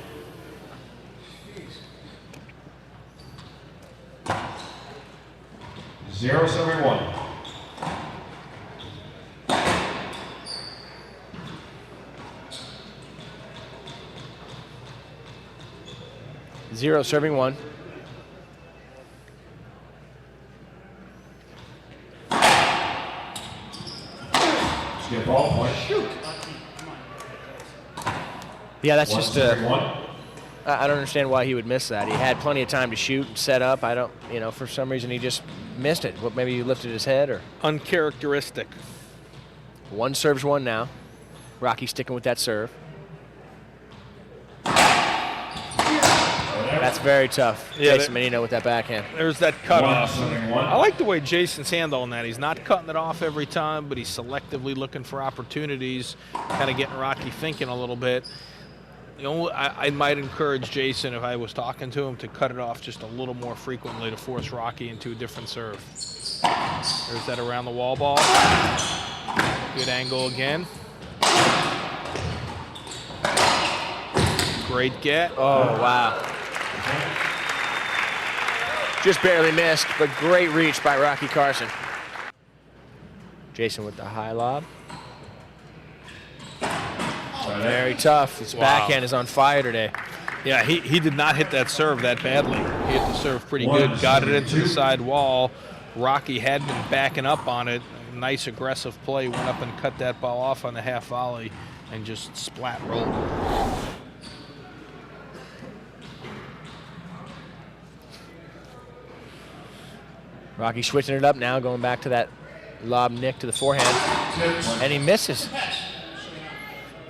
0 serving 1. Zero serving 1. Skip ball. Point. Shoot. Yeah, that's just. 1. I don't understand why he would miss that. He had plenty of time to shoot and set up. I don't, for some reason he just missed it. What, maybe he lifted his head or. Uncharacteristic. 1 serves 1 now. Rocky sticking with that serve. Whatever That's very tough. Yeah, Jason Mannino with that backhand. There's that cutoff. I like the way Jason's handling that. He's not cutting it off every time, but he's selectively looking for opportunities, kind of getting Rocky thinking a little bit. I might encourage Jason, if I was talking to him, to cut it off just a little more frequently to force Rocky into a different serve. There's that around the wall ball. Good angle again. Great get. Oh, wow. Just barely missed, but great reach by Rocky Carson. Jason with the high lob. Very tough. His backhand is on fire today. Yeah, he did not hit that serve that badly. He hit the serve pretty good. Got it into the side wall. Rocky had been backing up on it. Nice aggressive play. Went up and cut that ball off on the half volley and just splat rolled. Rocky switching it up now, going back to that lob nick to the forehand. And he misses.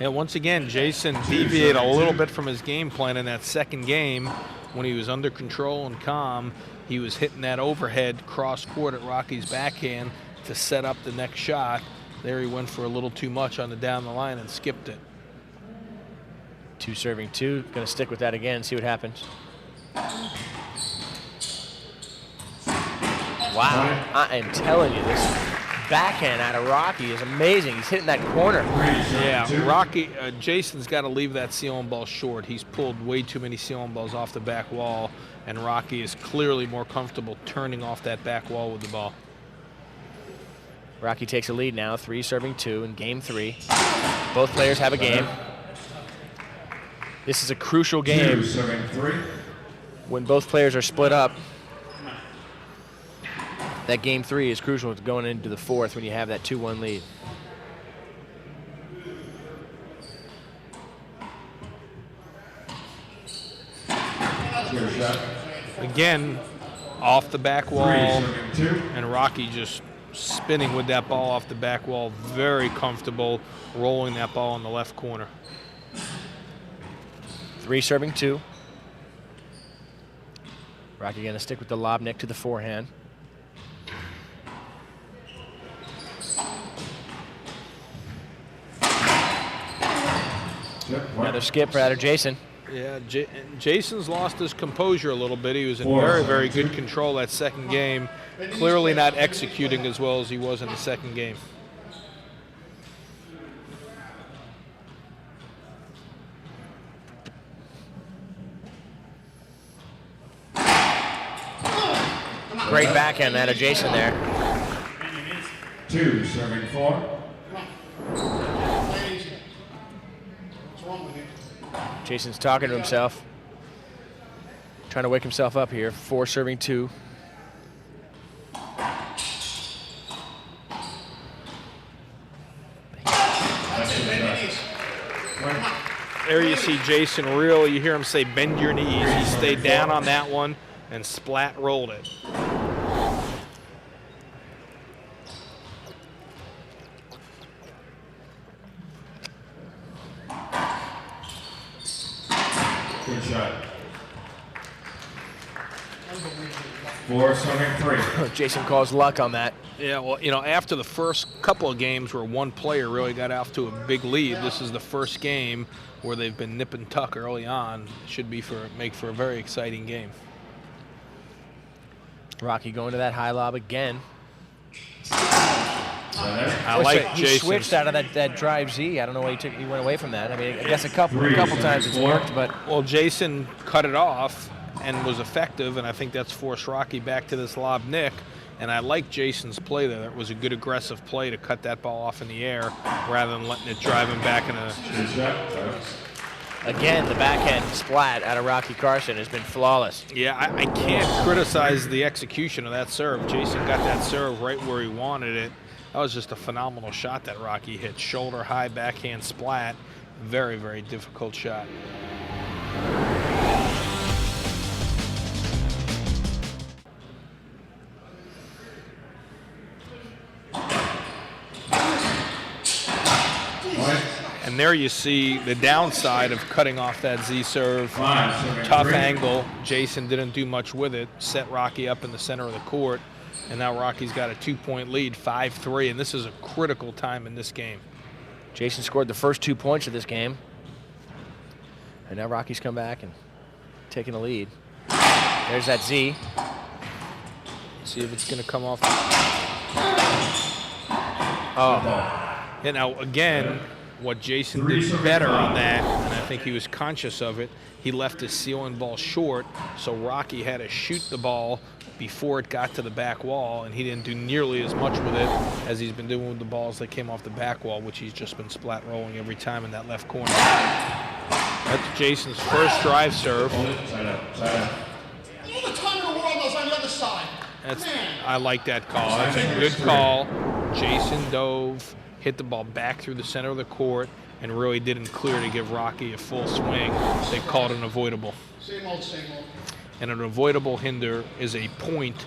Yeah, once again, Jason deviated a little bit from his game plan in that second game when he was under control and calm. He was hitting that overhead cross court at Rocky's backhand to set up the next shot. There he went for a little too much on the down the line and skipped it. 2 serving 2. Going to stick with that again, see what happens. Wow, I am telling you, this backhand out of Rocky is amazing. He's hitting that corner. Yeah, Jason's got to leave that ceiling ball short. He's pulled way too many ceiling balls off the back wall, and Rocky is clearly more comfortable turning off that back wall with the ball. Rocky takes a lead now, 3 serving 2 in game 3. Both players have a game. This is a crucial game 2 serving 3. when both players are split up. That game 3 is crucial going into the 4th when you have that 2-1 lead. Again, off the back wall, and Rocky just spinning with that ball off the back wall. Very comfortable rolling that ball in the left corner. 3 serving 2. Rocky going to stick with the lob nick to the forehand. Another skip out of Jason. Yeah, Jason's lost his composure a little bit. He was in very, very good control that second game. Clearly not executing as well as he was in the second game. Great backhand out of Jason there. 2 serving 4. Jason's talking to himself. Trying to wake himself up here. 4 serving 2. There you see Jason really, you hear him say, bend your knees. He stayed down on that one and splat rolled it. Good shot. 4 serving 3. Jason calls luck on that. Yeah, well, you know, after the first couple of games where one player really got off to a big lead, this is the first game where they've been nip and tuck early on. Should be make for a very exciting game. Rocky going to that high lob again. I like He Jason. switched out of that drive Z. I don't know why he went away from that. I mean, I guess a couple times it's worked, but Well, Jason cut it off and was effective, and I think that's forced Rocky back to this lob nick. And I like Jason's play there. It was a good aggressive play to cut that ball off in the air rather than letting it drive him back in a... again, the backhand splat out of Rocky Carson has been flawless. Yeah, I can't criticize the execution of that serve. Jason got that serve right where he wanted it. That was just a phenomenal shot that Rocky hit. Shoulder high backhand splat. Very, very difficult shot. And And there you see the downside of cutting off that Z serve. Tough angle. Jason didn't do much with it. Set Rocky up in the center of the court. And now Rocky's got a 2-point lead, 5-3. And this is a critical time in this game. Jason scored the first 2 points of this game. And now Rocky's come back and taking the lead. There's that Z. See if it's going to come off. Oh. And now, again, what Jason did better on that, and I think he was conscious of it, he left his ceiling ball short, so Rocky had to shoot the ball before it got to the back wall, and he didn't do nearly as much with it as he's been doing with the balls that came off the back wall, which he's just been splat rolling every time in that left corner. That's Jason's first drive serve. All the time in the world was on the other side. I like that call. That's a good call. Jason dove, hit the ball back through the center of the court, and really didn't clear to give Rocky a full swing. They called it an avoidable. Same old, same old. And an avoidable hinder is a point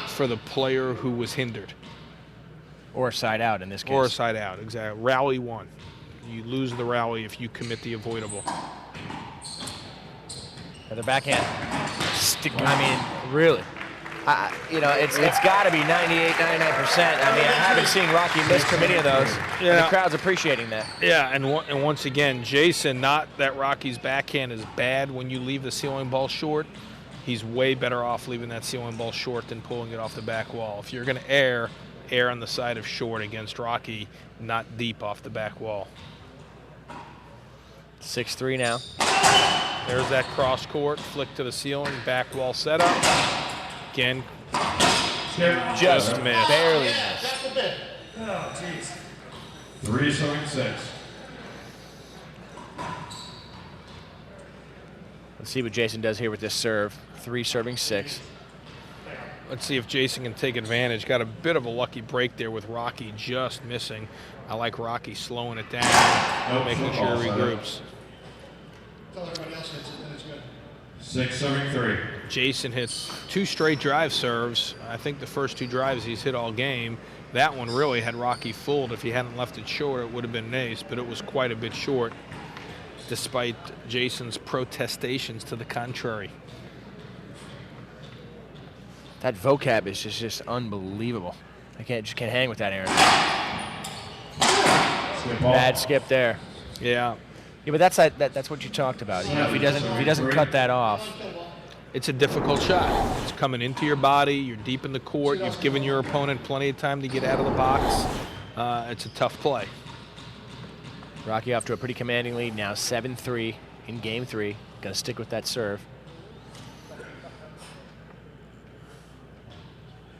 for the player who was hindered. Or a side out in this case. Or a side out, exactly. Rally 1. You lose the rally if you commit the avoidable. Another backhand. I mean, really. You know, it's got to be 98, 99%. I mean, I haven't seen Rocky miss too many of those. Yeah. And the crowd's appreciating that. Yeah, and once again, Jason, not that Rocky's backhand is bad when you leave the ceiling ball short. He's way better off leaving that ceiling ball short than pulling it off the back wall. If you're going to err on the side of short against Rocky, not deep off the back wall. 6-3 now. There's that cross court, flick to the ceiling, back wall setup. Again, just missed. Barely missed. That's a bit. Oh, jeez. 3-6. Let's see what Jason does here with this serve. 3 serving 6. Let's see if Jason can take advantage. Got a bit of a lucky break there with Rocky just missing. I like Rocky slowing it down, making sure he regroups. Tell everybody else hits it, then it's good. 6-3. Jason hits 2 straight drive serves. I think the first 2 drives he's hit all game. That one really had Rocky fooled. If he hadn't left it short, it would have been an ace, but it was quite a bit short, despite Jason's protestations to the contrary. That vocab is just unbelievable. I just can't hang with that, Aaron. Bad skip there. Yeah. Yeah, but that's what you talked about. You know, if he doesn't cut that off, it's a difficult shot. It's coming into your body. You're deep in the court. You've given your opponent plenty of time to get out of the box. It's a tough play. Rocky off to a pretty commanding lead now, 7-3 in Game 3. Gonna stick with that serve.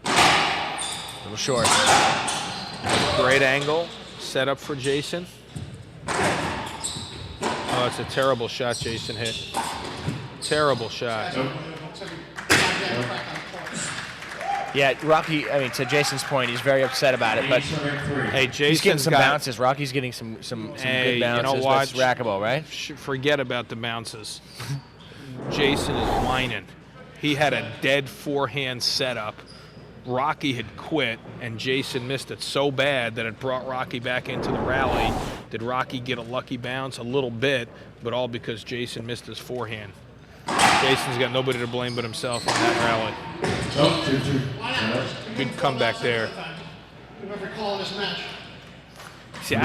A little short. Great angle. Set up for Jason. Oh, it's a terrible shot Jason hit. Terrible shot. Yeah, Rocky, I mean, to Jason's point, he's very upset about it, but hey, he's getting some bounces. Rocky's getting some good bounces. You know what? That's racquetball, right? Forget about the bounces. Jason is whining. He had a dead forehand setup. Rocky had quit, and Jason missed it so bad that it brought Rocky back into the rally. Did Rocky get a lucky bounce? A little bit, but all because Jason missed his forehand. Jason's got nobody to blame but himself in that rally. Good comeback there. Whoever calling this match. See,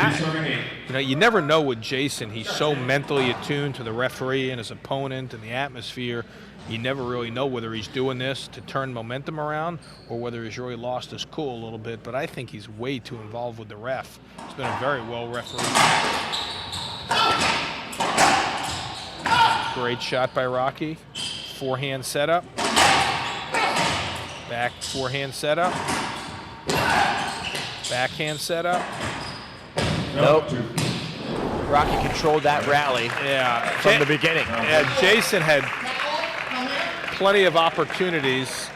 you never know with Jason. He's so mentally attuned to the referee and his opponent and the atmosphere. You never really know whether he's doing this to turn momentum around or whether he's really lost his cool a little bit. But I think he's way too involved with the ref. He's been a very well referee. Great shot by Rocky. Forehand setup. Back forehand setup. Backhand setup. Nope. Rocky controlled that rally from the beginning. Yeah, Jason had plenty of opportunities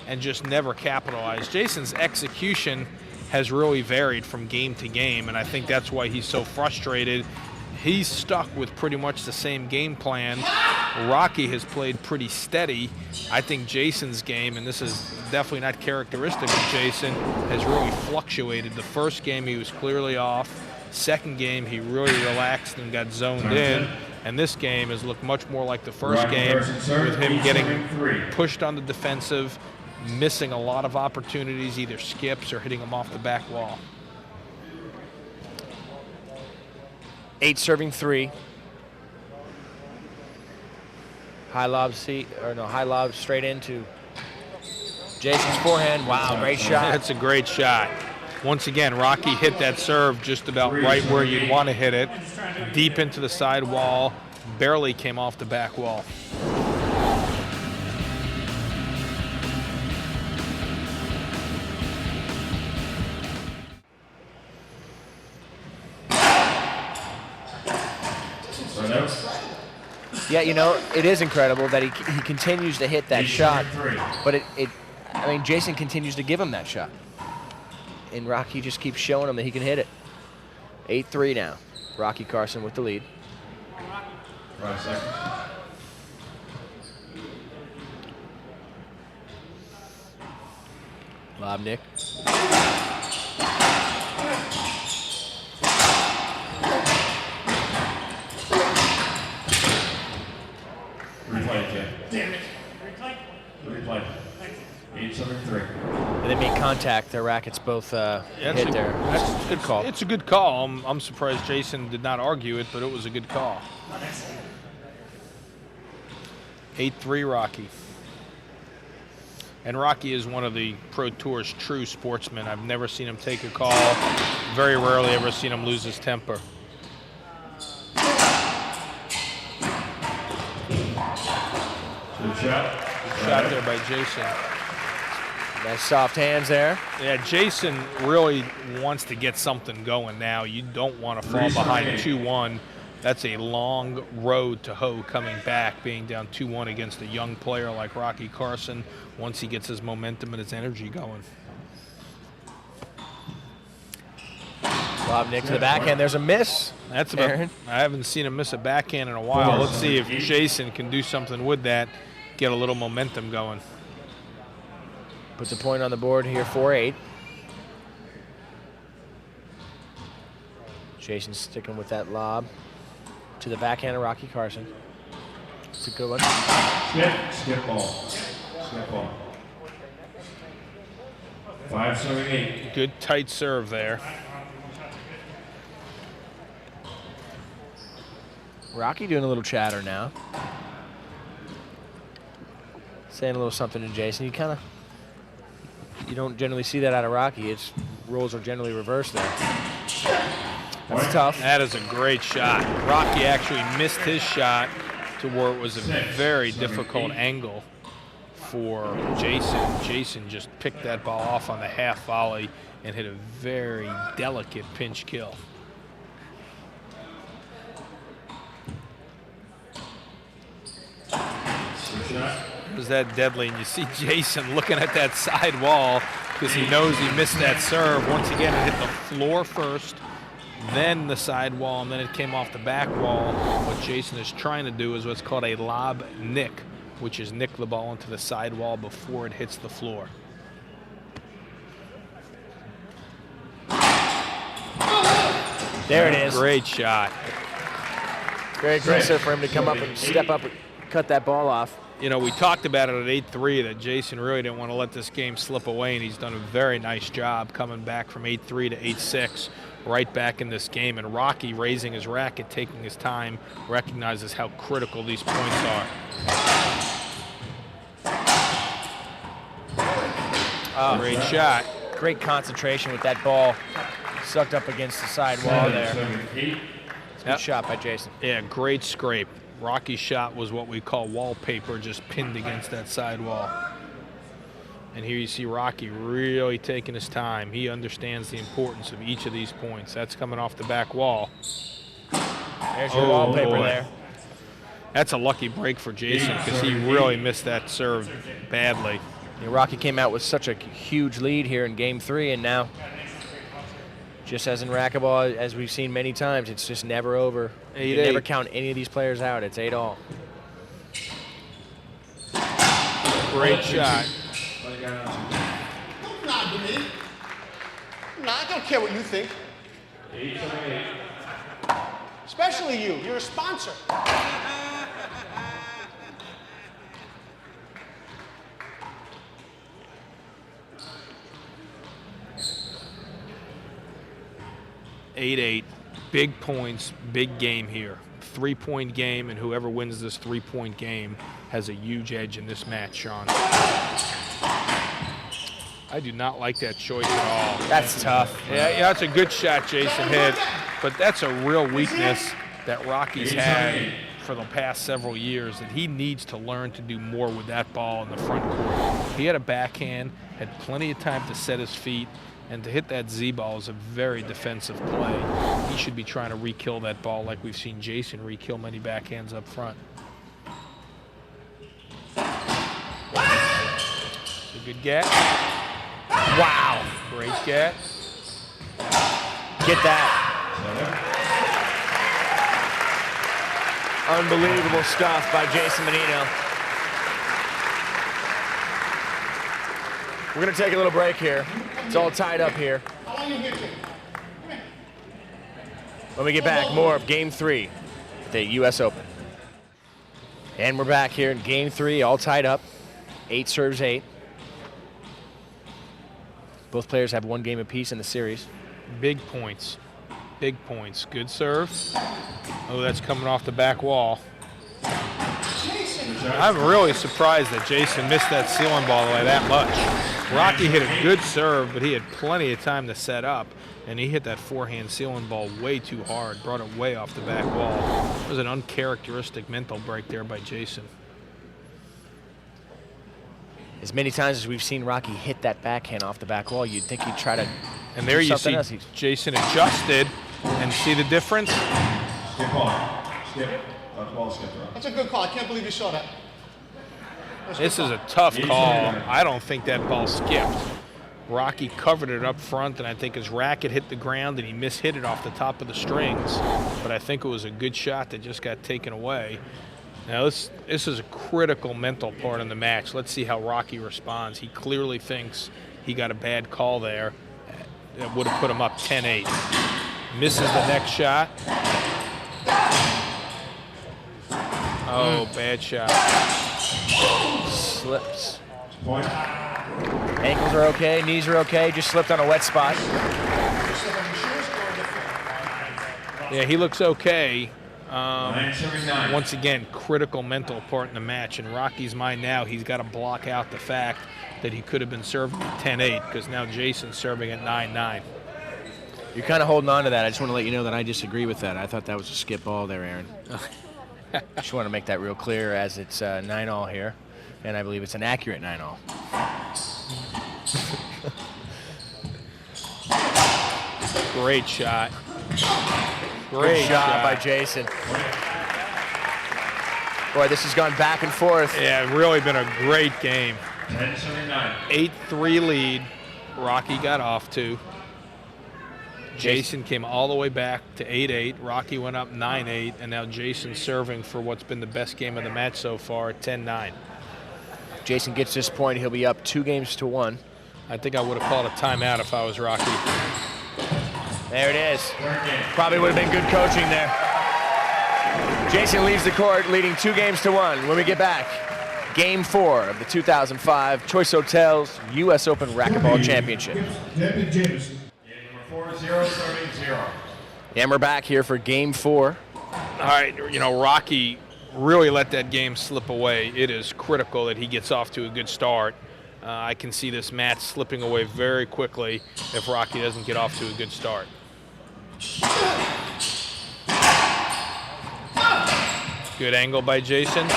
and just never capitalized. Jason's execution has really varied from game to game, and I think that's why he's so frustrated. He's stuck with pretty much the same game plan. Rocky has played pretty steady. I think Jason's game, and this is definitely not characteristic of Jason, has really fluctuated. The first game he was clearly off. Second game, he really relaxed and got zoned in. And this game has looked much more like the first game, with him getting pushed on the defensive, missing a lot of opportunities, either skips or hitting them off the back wall. 8 serving 3. High lob high lob straight into Jason's forehand. Wow, great shot. That's a great shot. Once again, Rocky hit that serve just about right where you'd want to hit it, deep into the side wall, barely came off the back wall. Yeah, you know, it is incredible that he continues to hit that shot, but I mean, Jason continues to give him that shot. And Rocky just keeps showing him that he can hit it. 8-3 now. Rocky Carson with the lead. 5 seconds. Lob, Nick. Replay, Jay. Damn it. Replay. 8-7-3. And they made contact. Their rackets both hit there. That's a good call. It's a good call. I'm surprised Jason did not argue it, but it was a good call. 8-3 Rocky. And Rocky is one of the Pro Tour's true sportsmen. I've never seen him take a call. Very rarely ever seen him lose his temper. Good shot. Good shot there by Jason. Nice soft hands there. Yeah, Jason really wants to get something going now. You don't want to fall behind 2-1. That's a long road to hoe coming back, being down 2-1 against a young player like Rocky Carson once he gets his momentum and his energy going. Lob Nick to the backhand. There's a miss. That's about, I haven't seen him miss a backhand in a while. Let's see if Jason can do something with that, get a little momentum going. Puts a point on the board here, 4-8. Jason's sticking with that lob to the backhand of Rocky Carson. It's a good one. Skip ball. Skip ball. 5-7-8. Good tight serve there. Rocky doing a little chatter now. Saying a little something to Jason. You don't generally see that out of Rocky. Its roles are generally reversed there. That's tough. That is a great shot. Rocky actually missed his shot to where it was a very difficult angle for Jason. Jason just picked that ball off on the half volley and hit a very delicate pinch kill. It was that deadly, and you see Jason looking at that side wall because he knows he missed that serve. Once again, it hit the floor first, then the side wall, and then it came off the back wall. What Jason is trying to do is what's called a lob nick, which is nick the ball into the side wall before it hits the floor. There it is. Great shot. Very aggressive for him to come up and step up and cut that ball off. You know, we talked about it at 8-3 that Jason really didn't want to let this game slip away, and he's done a very nice job coming back from 8-3 to 8-6, right back in this game. And Rocky raising his racket, taking his time, recognizes how critical these points are. Oh, great shot. Great concentration with that ball sucked up against the side wall there. It's a good shot by Jason. Yeah, great scrape. Rocky's shot was what we call wallpaper, just pinned against that side wall. And here you see Rocky really taking his time. He understands the importance of each of these points. That's coming off the back wall. There's your wallpaper there. That's a lucky break for Jason because he really missed that serve badly. You know, Rocky came out with such a huge lead here in Game 3, and now, just as in racquetball, as we've seen many times, it's just never over. You never count any of these players out. It's 8-all. Great shot. Don't nod to me. No, I don't care what you think. Especially you. You're a sponsor. (8-8). Big points, big game here. 3-point game, and whoever wins this 3-point game has a huge edge in this match, Sean. I do not like that choice at all. That's tough. Yeah, that's a good shot Jason hit, but that's a real weakness that Rocky's had for the past several years, that he needs to learn to do more with that ball in the front court. He had a backhand, had plenty of time to set his feet, and to hit that Z-ball is a very defensive play. He should be trying to re-kill that ball like we've seen Jason re-kill many backhands up front. It's a good get. Wow. Great get. Get that. Unbelievable stuff by Jason Mannino. We're going to take a little break here. It's all tied up here. When we get back, more of Game 3 at the US Open. And we're back here in Game 3, all tied up. 8 serves 8. Both players have one game apiece in the series. Big points. Big points. Good serve. Oh, that's coming off the back wall. I'm really surprised that Jason missed that ceiling ball away that much. Rocky hit a good serve, but he had plenty of time to set up, and he hit that forehand ceiling ball way too hard, brought it way off the back wall. It was an uncharacteristic mental break there by Jason. As many times as we've seen Rocky hit that backhand off the back wall, you'd think he'd try to And there you see Jason adjusted, and see the difference? That's a good call. I can't believe you saw that. This is a tough call. I don't think that ball skipped. Rocky covered it up front, and I think his racket hit the ground and he mishit it off the top of the strings. But I think it was a good shot that just got taken away. Now this is a critical mental part in the match. Let's see how Rocky responds. He clearly thinks he got a bad call there. That would have put him up 10-8. Misses the next shot. Oh, bad shot. Slips. Ankles are okay, knees are okay, just slipped on a wet spot. Yeah, he looks okay. Once again, critical mental part in the match. In Rocky's mind now, he's got to block out the fact that he could have been serving at 10-8, because now Jason's serving at 9-9. You're kind of holding on to that. I just want to let you know that I disagree with that. I thought that was a skip ball there, Aaron. Just want to make that real clear, as it's 9-all here, and I believe it's an accurate 9-all. Great shot. Great shot by Jason. Boy, this has gone back and forth. Yeah, really been a great game. 8-3 lead. Rocky got off to. Jason came all the way back to 8-8. Rocky went up 9-8, and now Jason's serving for what's been the best game of the match so far at 10-9. Jason gets this point, he'll be up 2-1. I think I would have called a timeout if I was Rocky. There it is. Probably would have been good coaching there. Jason leaves the court leading 2-1. When we get back, Game 4 of the 2005 Choice Hotels US Open Racquetball Championship. And we're back here for Game 4. All right, you know, Rocky really let that game slip away. It is critical that he gets off to a good start. I can see this match slipping away very quickly if Rocky doesn't get off to a good start. Good angle by Jason.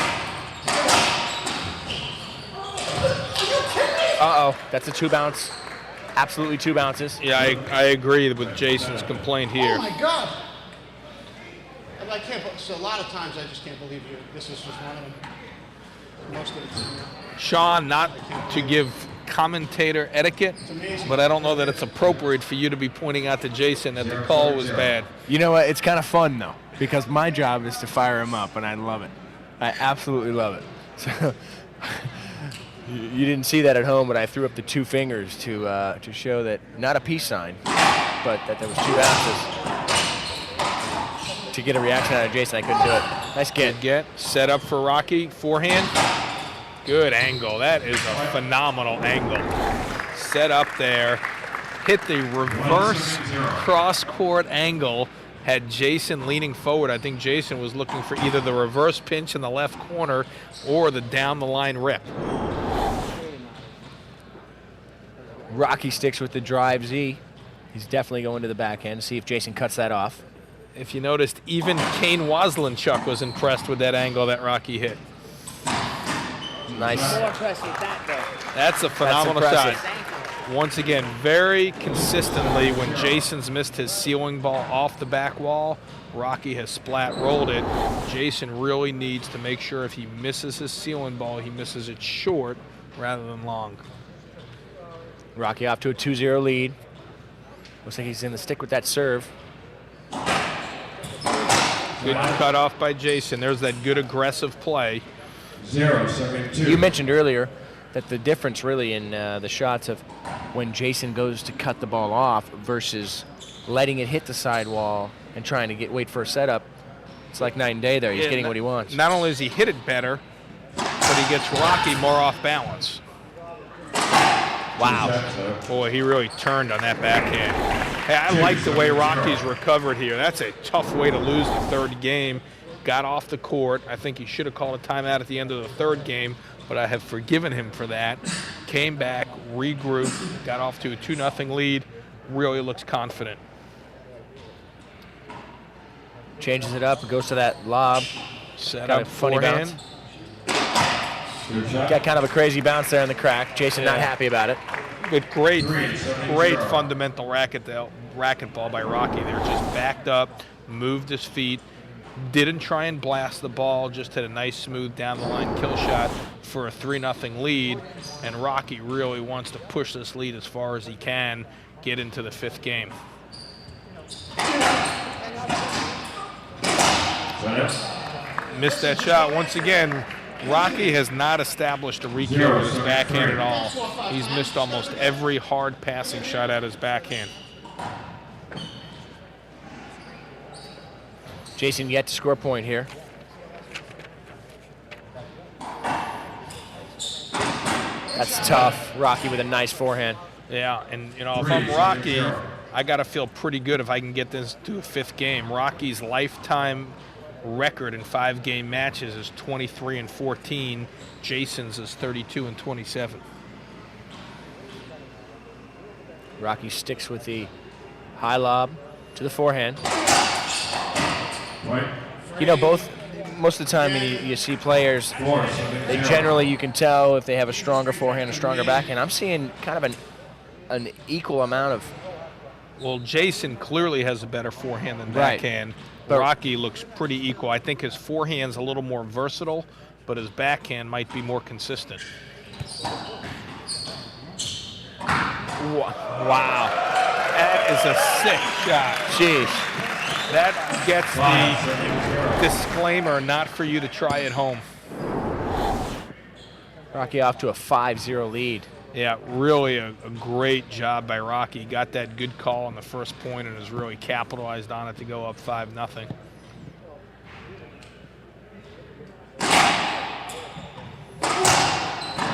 Uh-oh, that's a 2-bounce. Absolutely 2 bounces. Yeah, I agree with Jason's complaint here. Oh my God! I can't. So a lot of times I just can't believe you. This is just one of them. Most of the time. Sean, not to give commentator etiquette, but I don't know that it's appropriate for you to be pointing out to Jason that the call was bad. You know what? It's kind of fun, though, because my job is to fire him up, and I love it. I absolutely love it. So, you didn't see that at home, but I threw up the 2 fingers to show that not a peace sign, but that there was 2 ounces. To get a reaction out of Jason, I couldn't do it. Nice get. Good get. Set up for Rocky. Forehand. Good angle. That is a phenomenal angle. Set up there. Hit the reverse cross-court angle. Had Jason leaning forward. I think Jason was looking for either the reverse pinch in the left corner or the down-the-line rip. Rocky sticks with the drive Z. He's definitely going to the backhand. See if Jason cuts that off. If you noticed, even Kane Waslinchuk was impressed with that angle that Rocky hit. Nice. That's a phenomenal shot. Once again, very consistently, when Jason's missed his ceiling ball off the back wall, Rocky has splat rolled it. Jason really needs to make sure if he misses his ceiling ball, he misses it short rather than long. Rocky off to a 2-0 lead. Looks like he's going to stick with that serve. Good cut off by Jason. There's that good aggressive play. 0, serving 2. You mentioned earlier that the difference really in the shots of when Jason goes to cut the ball off versus letting it hit the sidewall and trying to wait for a setup, it's like night and day there. He's getting what he wants. Not only does he hit it better, but he gets Rocky more off balance. Wow. Boy, he really turned on that backhand. Hey, I like the way Rocky's recovered here. That's a tough way to lose the third game. Got off the court. I think he should have called a timeout at the end of the third game, but I have forgiven him for that. Came back, regrouped, got off to a 2-0 lead. Really looks confident. Changes it up and goes to that lob. Set Got up a funny forehand. bounce. Got kind of a crazy bounce there in the crack. Jason not happy about it. But great fundamental racquetball by Rocky there. Just backed up, moved his feet, didn't try and blast the ball, just hit a nice smooth down the line kill shot for a 3-0 lead. And Rocky really wants to push this lead as far as he can, get into the 5th game. Missed that shot once again. Rocky has not established a rekill with his backhand at all. He's missed almost every hard passing shot at his backhand. Jason yet to score a point here. That's tough. Rocky with a nice forehand. Yeah, and if I'm Rocky, I got to feel pretty good if I can get this to a 5th game. Rocky's lifetime record in 5-game matches is 23-14. Jason's is 32-27. Rocky sticks with the high lob to the forehand. Most of the time when you see players, they generally, you can tell if they have a stronger forehand, a stronger backhand. I'm seeing kind of an equal amount of. Well, Jason clearly has a better forehand than backhand. But Rocky looks pretty equal. I think his forehand's a little more versatile, but his backhand might be more consistent. Wow. That is a sick shot. Jeez. That gets the disclaimer, not for you to try at home. Rocky off to a 5-0 lead. Yeah, really a great job by Rocky. Got that good call on the first point and has really capitalized on it to go up 5-0.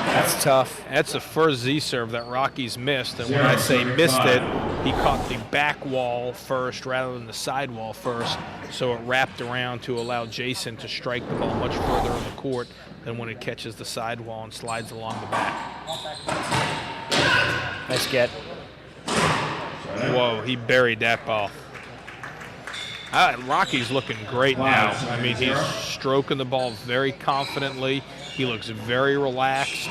That's tough. That's the first Z serve that Rocky's missed. And when I say missed it, he caught the back wall first rather than the side wall first. So it wrapped around to allow Jason to strike the ball much further in the court than when it catches the side wall and slides along the back. Nice get. Whoa, he buried that ball. Rocky's looking great now. I mean, he's stroking the ball very confidently. He looks very relaxed,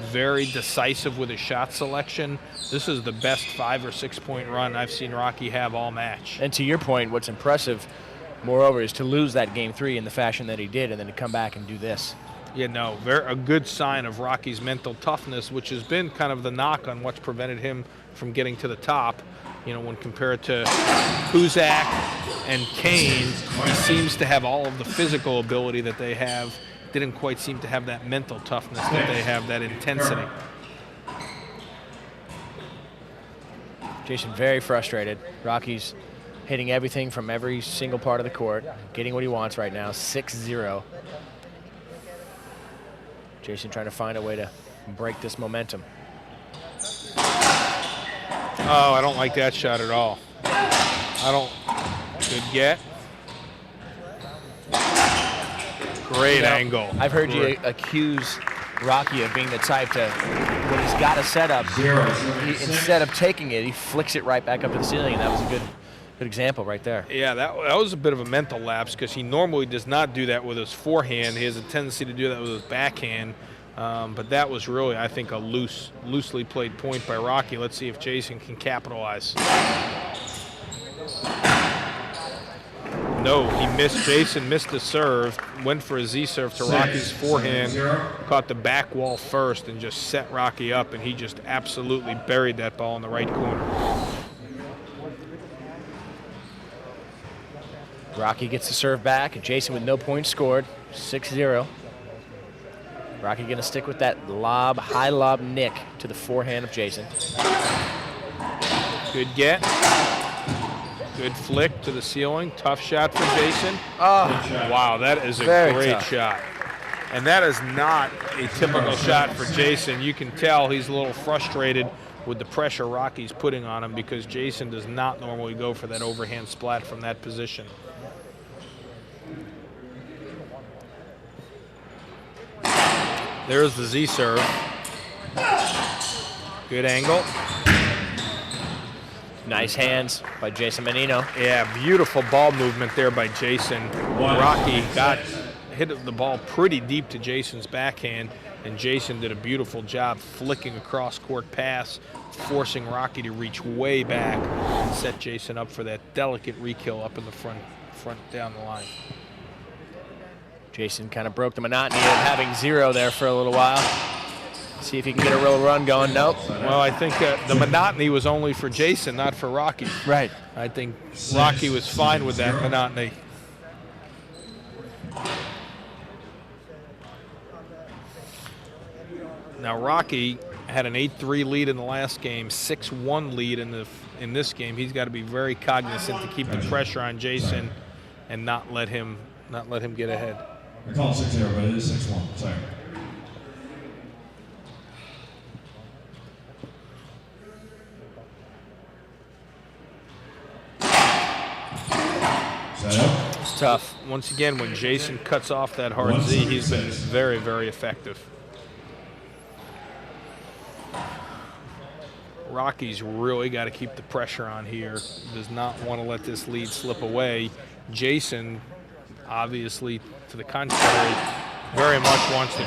very decisive with his shot selection. This is the best 5 or 6 point run I've seen Rocky have all match. And to your point, what's impressive, moreover, is to lose that game 3 in the fashion that he did and then to come back and do this. A good sign of Rocky's mental toughness, which has been kind of the knock on what's prevented him from getting to the top. When compared to Kuzak and Kane, he seems to have all of the physical ability that they have. Didn't quite seem to have that mental toughness that they have, that intensity. Jason very frustrated. Rocky's hitting everything from every single part of the court, getting what he wants right now, 6-0. Jason trying to find a way to break this momentum. Oh, I don't like that shot at all. Good get. Great angle. I've heard you accuse Rocky of being the type to, when he's got a setup, instead of taking it, he flicks it right back up to the ceiling, and that was a good example right there. Yeah, that was a bit of a mental lapse because he normally does not do that with his forehand. He has a tendency to do that with his backhand. But that was really, I think, a loosely played point by Rocky. Let's see if Jason can capitalize. No, he missed. Jason missed the serve, went for a Z serve to Rocky's forehand, caught the back wall first and just set Rocky up, and he just absolutely buried that ball in the right corner. Rocky gets the serve back, and Jason with no points scored, 6-0. Rocky going to stick with that lob, high lob nick to the forehand of Jason. Good get. Good flick to the ceiling. Tough shot for Jason. Oh, wow, that is a great shot. And that is not a typical shot for Jason. You can tell he's a little frustrated with the pressure Rocky's putting on him because Jason does not normally go for that overhand splat from that position. There's the Z serve. Good angle. Nice hands by Jason Mannino. Yeah, beautiful ball movement there by Jason. Rocky hit the ball pretty deep to Jason's backhand, and Jason did a beautiful job flicking a cross-court pass, forcing Rocky to reach way back and set Jason up for that delicate re-kill up in the front down the line. Jason kind of broke the monotony of having 0 there for a little while. See if he can get a real run going. Nope. Well, I think the monotony was only for Jason, not for Rocky. Right. I think Rocky was fine with that monotony. Now Rocky had an 8-3 lead in the last game, 6-1 lead in this game. He's got to be very cognizant to keep the pressure on Jason and not let him get ahead. I call it 6-0, but it is 6-1. Sorry. It's tough. Once again, when Jason cuts off that hard Z, he's been very, very effective. Rocky's really got to keep the pressure on here. Does not want to let this lead slip away. Jason, obviously, to the contrary, very much wants to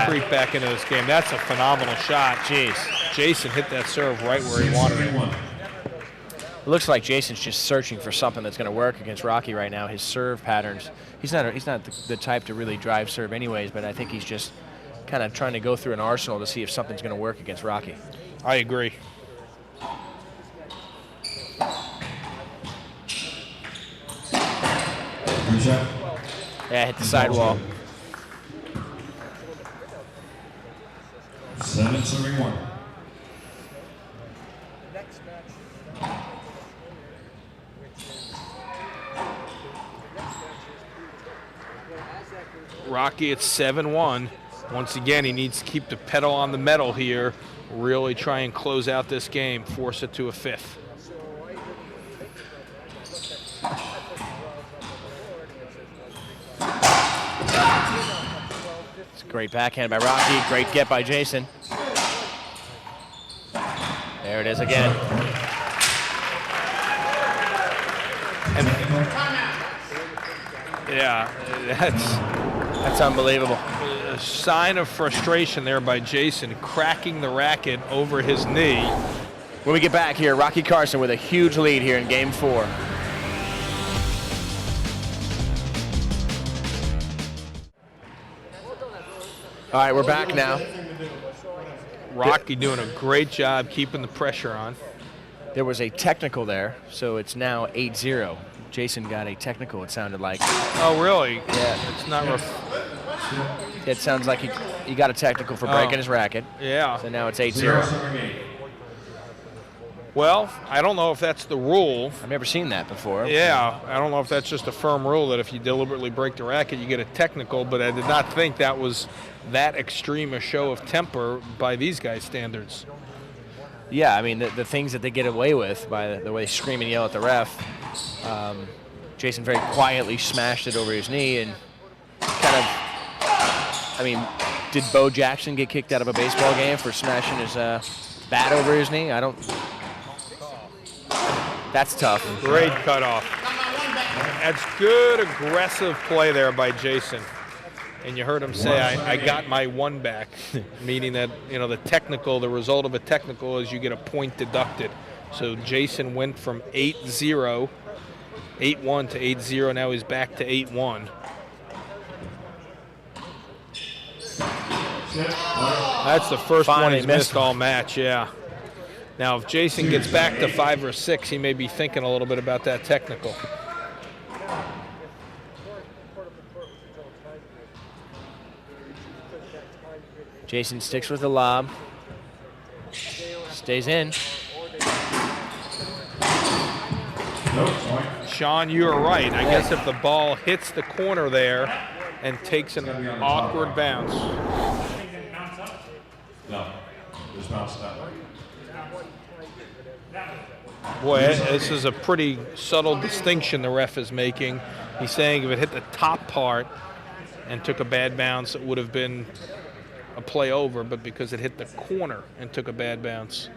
creep back into this game. That's a phenomenal shot. Jeez. Jason hit that serve right where he wanted it. It looks like Jason's just searching for something that's going to work against Rocky right now. His serve patterns. He's not the type to really drive serve anyways, but I think he's just kind of trying to go through an arsenal to see if something's going to work against Rocky. I agree. Yeah, hit the sidewall. 7-1. Rocky at 7-1. Once again, he needs to keep the pedal on the metal here, really try and close out this game, force it to a 5th. It's a great backhand by Rocky, great get by Jason. There it is again. And yeah, that's unbelievable. A sign of frustration there by Jason, cracking the racket over his knee. When we get back here, Rocky Carson with a huge lead here in Game 4. All right, we're back now. Rocky doing a great job keeping the pressure on. There was a technical there, so it's now 8-0. Jason got a technical, it sounded like. Oh, really? Yeah. It's not rough. It sounds like he got a technical for breaking his racket. Yeah. So now it's 8-0. Well, I don't know if that's the rule. I've never seen that before. Yeah, I don't know if that's just a firm rule that if you deliberately break the racket, you get a technical, but I did not think that was that extreme a show of temper by these guys' standards. Yeah, I mean, the things that they get away with by the way they scream and yell at the ref. Jason very quietly smashed it over his knee and kind of, I mean, did Bo Jackson get kicked out of a baseball game for smashing his bat over his knee? I don't. That's tough. Great cutoff. That's good, aggressive play there by Jason. And you heard him say, I got my one back, meaning that, you know, the result of a technical is you get a point deducted. So Jason went from 8-0, 8-1 to 8-0. Now he's back to 8-1. That's the first one he's missed all match, yeah. Now, if Jason gets back to 5 or 6, he may be thinking a little bit about that technical. Jason sticks with the lob. Stays in. Sean, you are right. I guess if the ball hits the corner there and takes an awkward bounce. No, just bounce that way. Boy, this is a pretty subtle distinction the ref is making. He's saying if it hit the top part and took a bad bounce, it would have been a play over, but because it hit the corner and took a bad bounce.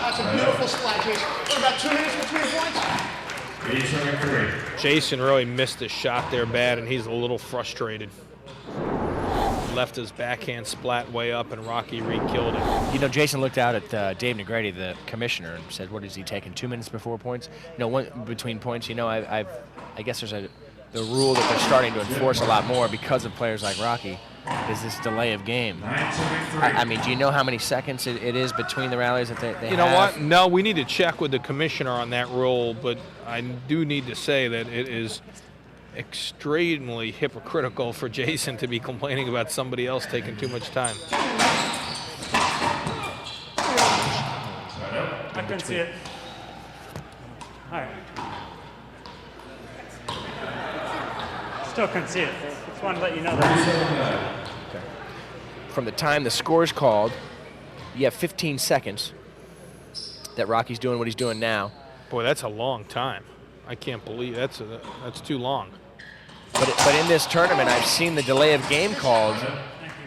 That's a beautiful splat, Jason. What, about 2 minutes between points? Jason really missed his shot there bad, and he's a little frustrated. Left his backhand splat way up, and Rocky re-killed it. You know, Jason looked out at Dave Negretti, the commissioner, and said, "What is he taking? 2 minutes before points? No, between points. You know, I guess there's the rule that they're starting to enforce a lot more because of players like Rocky. Is this delay of game? I mean, do you know how many seconds it is between the rallies that they You know what? No, we need to check with the commissioner on that rule, but I do need to say that it is extremely hypocritical for Jason to be complaining about somebody else taking too much time. I couldn't see it. All right. Still couldn't see it. Just wanted to let you know that. Okay. From the time the score is called, you have 15 seconds that Rocky's doing what he's doing now. Boy, that's a long time. I can't believe that's too long. But in this tournament, I've seen the delay of game called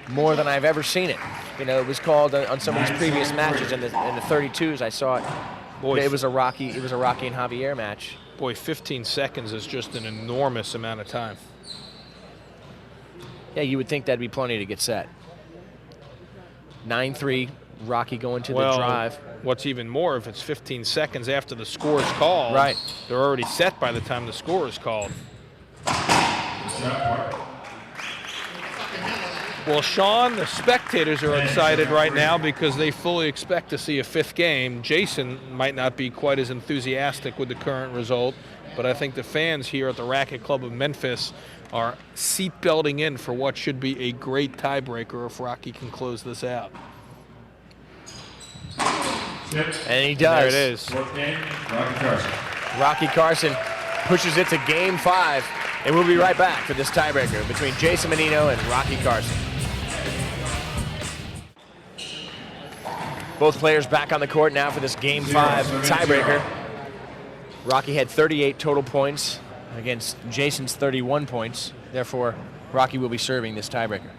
more than I've ever seen it. You know, it was called on some of these previous matches in the 32s. I saw it. Boy, it was a Rocky and Javier match. Boy, 15 seconds is just an enormous amount of time. Yeah, you would think that'd be plenty to get set. 9-3, Rocky going to the drive. What's even more, if it's 15 seconds after the score is called, right, they're already set by the time the score is called. Well, Sean, the spectators are excited right now because they fully expect to see a fifth game. Jason might not be quite as enthusiastic with the current result, but I think the fans here at the Racquet Club of Memphis are seatbelting in for what should be a great tiebreaker if Rocky can close this out. And he does. There it is. Rocky Carson pushes it to game 5. And we'll be right back for this tiebreaker between Jason Mannino and Rocky Carson. Both players back on the court now for this game 5 tiebreaker. Rocky had 38 total points against Jason's 31 points. Therefore, Rocky will be serving this tiebreaker.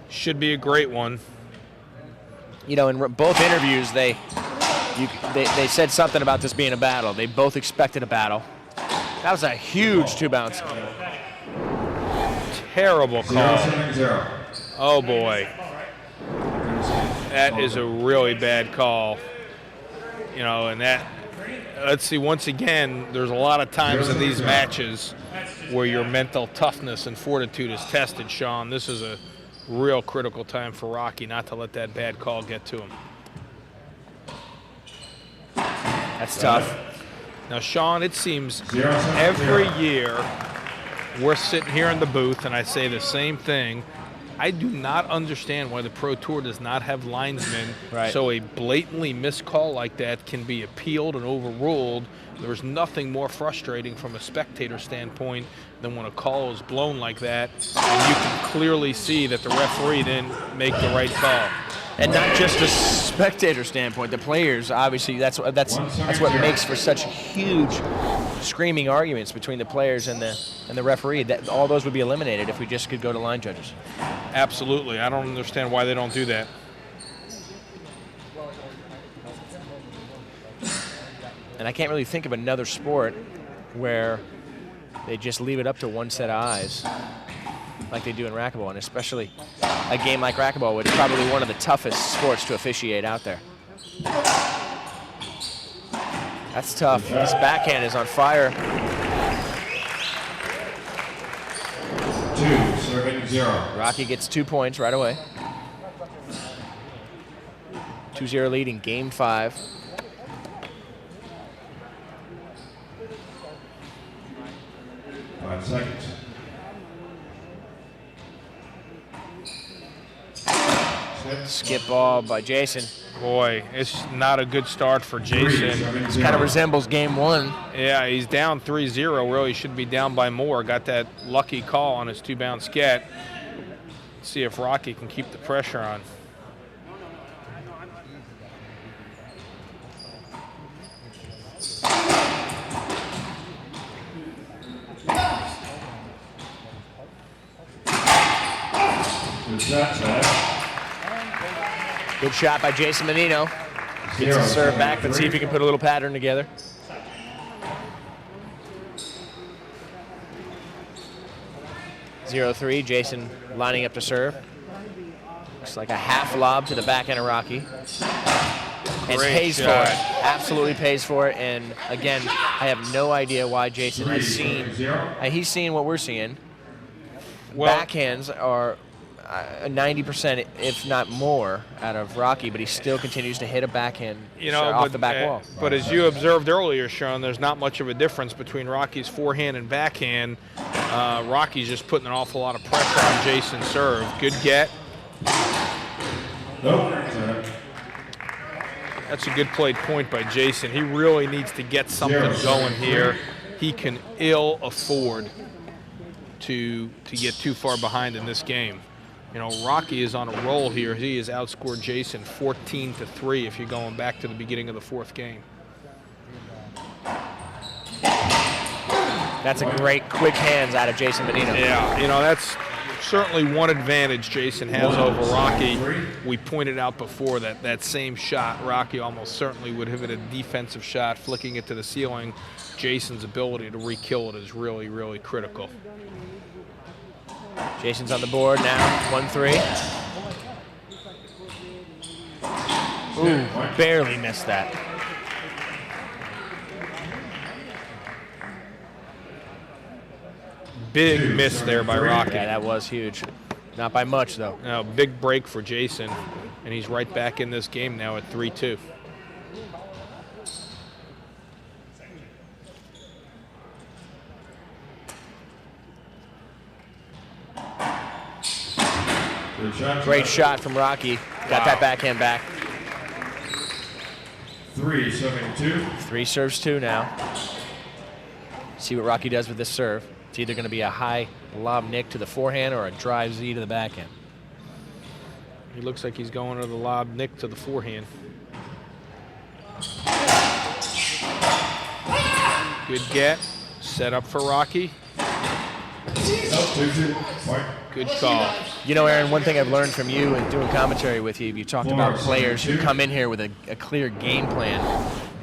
Should be a great one. You know, in both interviews, they said something about this being a battle. They both expected a battle. That was a huge 2-bounce. Terrible call. Oh, boy. That is a really bad call. You know, and that, let's see, once again, there's a lot of times in these matches where your mental toughness and fortitude is tested, Sean. This is a real critical time for Rocky not to let that bad call get to him. That's tough. Now, Sean, it seems every year we're sitting here in the booth and I say the same thing. I do not understand why the Pro Tour does not have linesmen, so a blatantly missed call like that can be appealed and overruled. There's nothing more frustrating from a spectator standpoint than when a call is blown like that and you can clearly see that the referee didn't make the right call. And not just the spectator standpoint, the players, obviously, that's what makes for such huge screaming arguments between the players and the referee. That all those would be eliminated if we just could go to line judges. Absolutely. I don't understand why they don't do that. And I can't really think of another sport where they just leave it up to one set of eyes like they do in racquetball, and especially a game like racquetball, which is probably one of the toughest sports to officiate out there. That's tough. This backhand is on fire. 2-0. Rocky gets 2 points right away. 2-0 lead in game 5. Seconds. Skip ball by Jason. Boy, it's not a good start for Jason. This kind of resembles game 1. Yeah, he's down 3-0. Really should be down by more. Got that lucky call on his 2-bounce get. Let's see if Rocky can keep the pressure on. Good shot by Jason Mannino. Gets his serve back. Let's see if he can put a little pattern together. (0-3). Jason lining up to serve. Looks like a half lob to the backhand of Rocky. And pays for it. Absolutely pays for it. And again, I have no idea why Jason has seen. He's seen what we're seeing. Backhands are 90%, if not more, out of Rocky, but he still continues to hit a backhand off the back wall. But as you observed earlier, Sean, there's not much of a difference between Rocky's forehand and backhand. Rocky's just putting an awful lot of pressure on Jason's serve. Good get. That's a good played point by Jason. He really needs to get something going here. He can ill afford to get too far behind in this game. You know, Rocky is on a roll here. He has outscored Jason 14-3 if you're going back to the beginning of the 4th game. That's a great quick hands out of Jason Mannino. Yeah, you know, that's certainly one advantage Jason has over Rocky. We pointed out before that that same shot, Rocky almost certainly would have hit a defensive shot, flicking it to the ceiling. Jason's ability to re-kill it is really, really critical. Jason's on the board now, 1-3. Ooh, barely missed that. Big miss there by Rocky. Yeah, that was huge. Not by much, though. No, big break for Jason, and he's right back in this game now at 3-2. Great shot from Rocky. Got that backhand back. 3-2. 3 serves 2 now. See what Rocky does with this serve. It's either going to be a high lob nick to the forehand or a drive Z to the backhand. He looks like he's going to the lob nick to the forehand. Good get. Set up for Rocky. Good call. You know, Aaron, one thing I've learned from you and doing commentary with you, you talked about players who come in here with a clear game plan,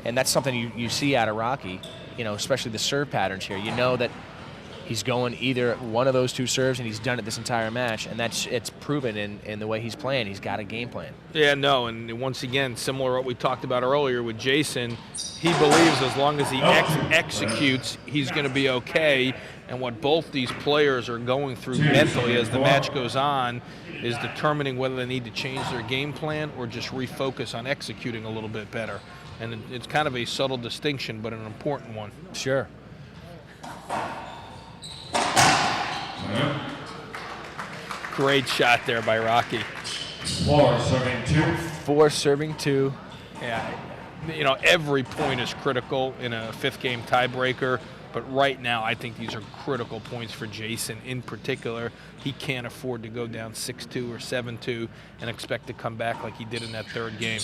and that's something you see out of Rocky, you know, especially the serve patterns here. You know that he's going either one of those two serves, and he's done it this entire match, and it's proven in the way he's playing. He's got a game plan. Yeah, no, and once again, similar to what we talked about earlier with Jason, he believes as long as he executes, he's going to be okay. And what both these players are going through mentally as the match goes on is determining whether they need to change their game plan or just refocus on executing a little bit better. And it's kind of a subtle distinction, but an important one. Sure. Great shot there by Rocky. 4 serving 2. 4 serving 2. Yeah, you know, every point is critical in a 5th game tiebreaker, but right now I think these are critical points for Jason in particular. He can't afford to go down 6-2 or 7-2 and expect to come back like he did in that 3rd game.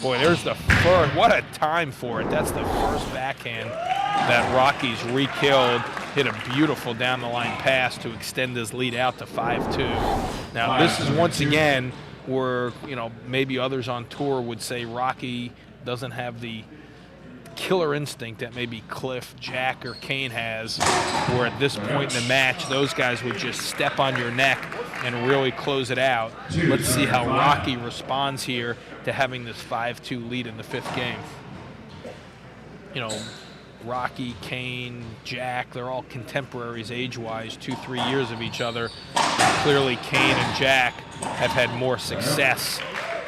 Boy, there's the first. What a time for it. That's the first backhand that Rocky's re-killed. Hit a beautiful down-the-line pass to extend his lead out to 5-2. Now, this is once again where, you know, maybe others on tour would say Rocky doesn't have the killer instinct that maybe Cliff, Jack, or Kane has, where at this point in the match, those guys would just step on your neck and really close it out. Let's see how Rocky responds here to having this 5-2 lead in the 5th game. You know, Rocky, Kane, Jack, they're all contemporaries age-wise, 2-3 years of each other. Clearly, Kane and Jack have had more success.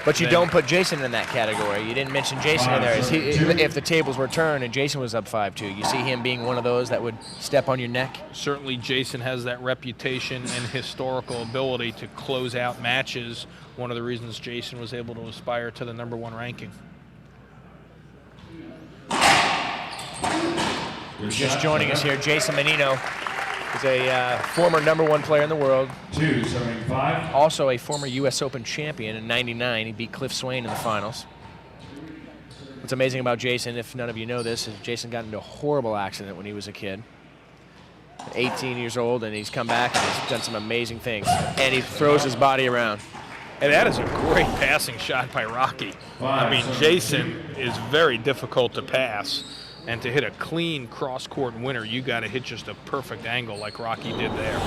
But you don't put Jason in that category. You didn't mention Jason in there. If the tables were turned and Jason was up 5-2, you see him being one of those that would step on your neck? Certainly Jason has that reputation and historical ability to close out matches. One of the reasons Jason was able to aspire to the #1 ranking. Just joining us here, Jason Mannino is a former #1 player in the world. 2 serving 5. Also a former US Open champion in '99. He beat Cliff Swain in the finals. What's amazing about Jason, if none of you know this, is Jason got into a horrible accident when he was a kid. 18 years old, and he's come back and he's done some amazing things. And he throws his body around. And that is a great passing shot by Rocky. I mean, Jason is very difficult to pass. And to hit a clean cross-court winner, you got to hit just a perfect angle like Rocky did there.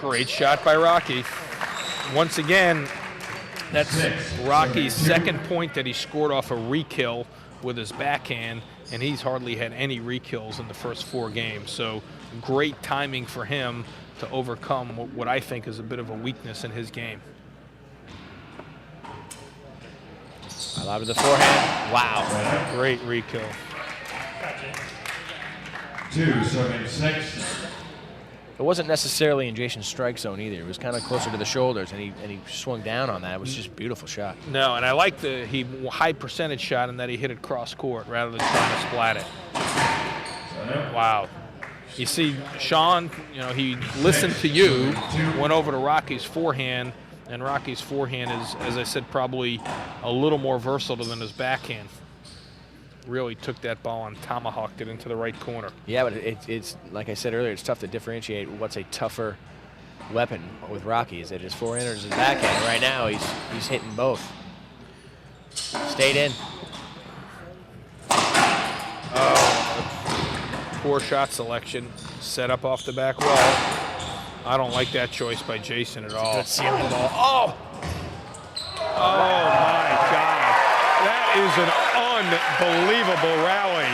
Great shot by Rocky. Once again, that's Rocky's 2nd point that he scored off a re-kill with his backhand, and he's hardly had any re-kills in the first 4 games. So great timing for him to overcome what I think is a bit of a weakness in his game. I love the forehand. Wow. Great re-kill. 2 serving 6. It wasn't necessarily in Jason's strike zone either. It was kind of closer to the shoulders, and he swung down on that. It was just a beautiful shot. No, and I like the high percentage shot in that he hit it cross court rather than trying to splat it. Wow. You see, Sean, you know, he listened to you, went over to Rocky's forehand, and Rocky's forehand is, as I said, probably a little more versatile than his backhand. Really took that ball and tomahawked it into the right corner. Yeah, but it's like I said earlier, it's tough to differentiate what's a tougher weapon with Rocky. Is it his forehand or his backhand? Right now, he's hitting both. Stayed in. Poor shot selection, set up off the back wall. I don't like that choice by Jason at all. Good ceiling ball. Oh! Oh my God. That is an unbelievable rally.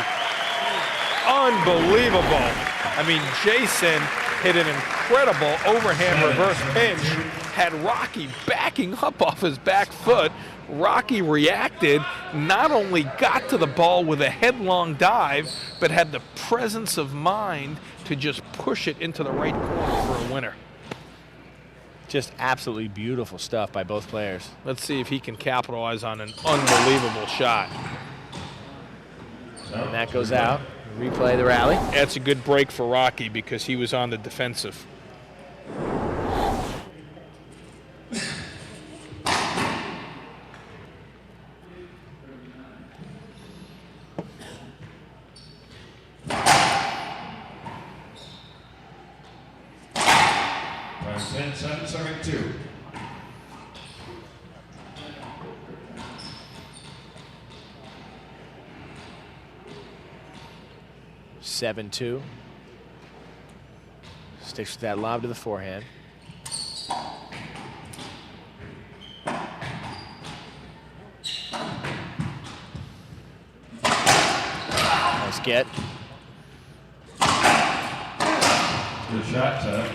Unbelievable. I mean, Jason hit an incredible overhand reverse pinch, had Rocky backing up off his back foot. Rocky reacted, not only got to the ball with a headlong dive, but had the presence of mind to just push it into the right corner for a winner. Just absolutely beautiful stuff by both players. Let's see if he can capitalize on an unbelievable shot. And that goes out. Replay the rally. That's a good break for Rocky because he was on the defensive. 7-2. Sticks with that lob to the forehand. Nice get. Good shot, Ted.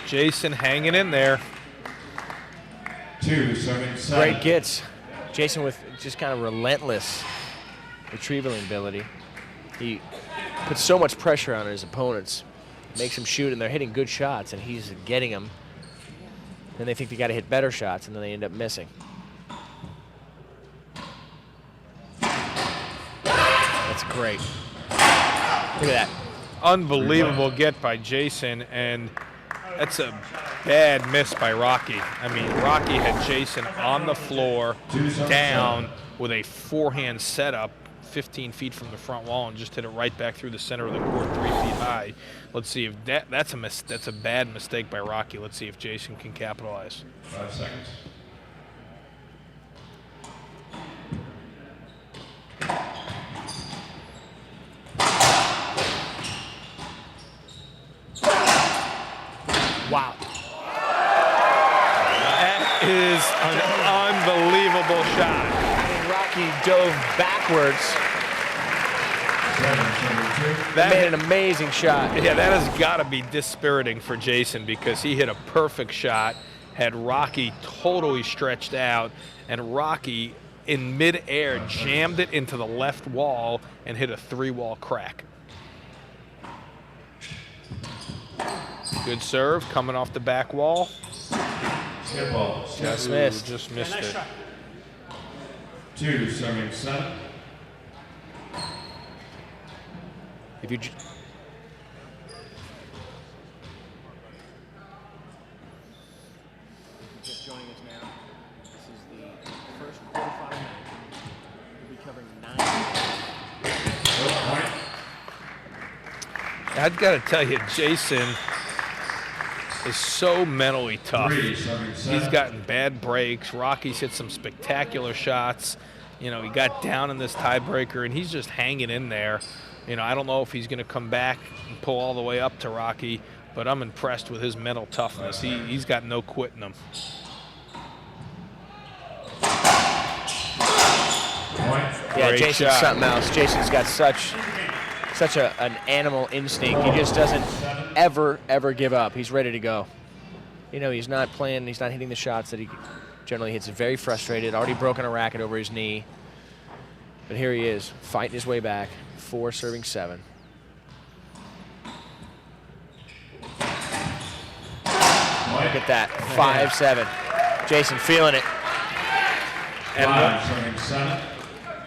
Jason hanging in there. 2, serving 7. Great gets. Jason with just kind of relentless retrieval ability. He puts so much pressure on his opponents, makes them shoot, and they're hitting good shots, and he's getting them. Then they think they got to hit better shots, and then they end up missing. That's great. Look at that. Unbelievable get by Jason, and that's a bad miss by Rocky. I mean, Rocky had Jason on the floor, down, with a forehand setup 15 feet from the front wall, and just hit it right back through the center of the court 3 feet high. Let's see if that's a bad mistake by Rocky. Let's see if Jason can capitalize. 5 seconds. Wow. That is an unbelievable shot. And Rocky dove backwards. That made an amazing shot. Yeah, that has got to be dispiriting for Jason, because he hit a perfect shot, had Rocky totally stretched out, and Rocky in midair jammed it into the left wall and hit a 3-wall crack. Good serve coming off the back wall. Skip ball. Just missed. Just missed it. 2, serving 7. If you just joining us now, this is the first quarterfinal match. We'll be covering 9. I've got to tell you, Jason is so mentally tough. 3, serving 7. He's gotten bad breaks. Rocky's hit some spectacular shots. You know, he got down in this tiebreaker, and he's just hanging in there. You know, I don't know if he's going to come back and pull all the way up to Rocky, but I'm impressed with his mental toughness. He's got no quit in him. Yeah, Great Jason's shot. something else. Jason's got such an animal instinct. He just doesn't ever give up. He's ready to go. You know, he's not playing, he's not hitting the shots that he generally hits. He's very frustrated, already broken a racket over his knee. But here he is, fighting his way back. 4, serving 7. Look at that, 5-7. Jason feeling it. And 5, serving 7.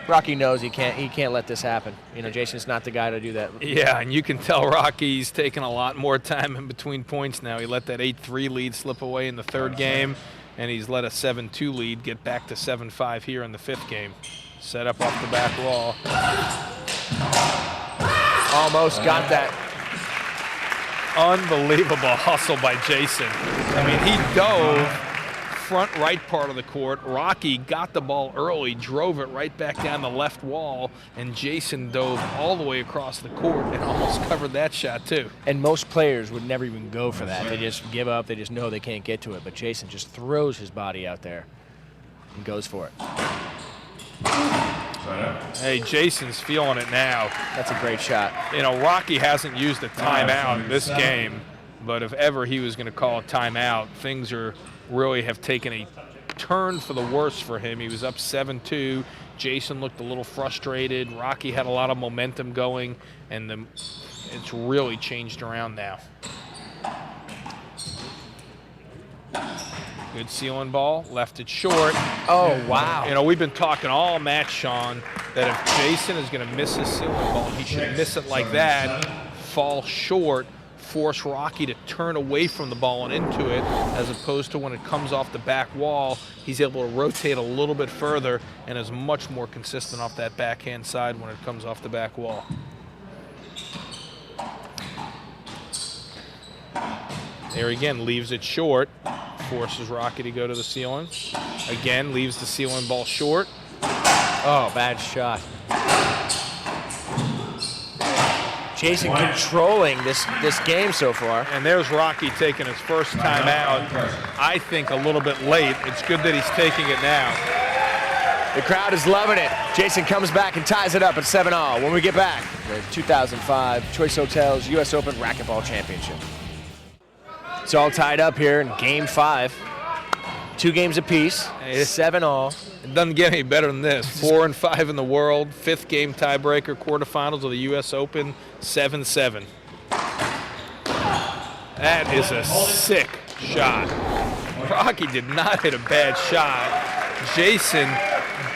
Rocky knows he can't let this happen. You know, Jason's not the guy to do that. Yeah, and you can tell Rocky's taking a lot more time in between points now. He let that 8-3 lead slip away in the 3rd game, and he's let a 7-2 lead get back to 7-5 here in the 5th game. Set up off the back wall. Almost got that. Unbelievable hustle by Jason. I mean, he dove front right part of the court. Rocky got the ball early, drove it right back down the left wall, and Jason dove all the way across the court and almost covered that shot too. And most players would never even go for that. They just give up. They just know they can't get to it. But Jason just throws his body out there and goes for it. Hey, Jason's feeling it now. That's a great shot. You know, Rocky hasn't used a timeout in this game, but if ever he was going to call a timeout, things really have taken a turn for the worse for him. He was up 7-2. Jason looked a little frustrated. Rocky had a lot of momentum going, and it's really changed around now. Good ceiling ball, left it short. Oh, wow. You know, we've been talking all match, Sean, that if Jason is going to miss his ceiling ball, he should miss it like that, fall short, force Rocky to turn away from the ball and into it, as opposed to when it comes off the back wall, he's able to rotate a little bit further and is much more consistent off that backhand side when it comes off the back wall. There again, leaves it short, forces Rocky to go to the ceiling. Again, leaves the ceiling ball short. Oh, bad shot. Jason controlling this game so far. And there's Rocky taking his first time out. I think a little bit late. It's good that he's taking it now. The crowd is loving it. Jason comes back and ties it up at 7-all. When we get back, the 2005 Choice Hotels US Open Racquetball Championship. It's all tied up here in Game 5. 2 games apiece, 7-all. It doesn't get any better than this. 4 and 5 in the world, 5th game tiebreaker, quarterfinals of the US Open, 7-7. That is a sick shot. Rocky did not hit a bad shot. Jason,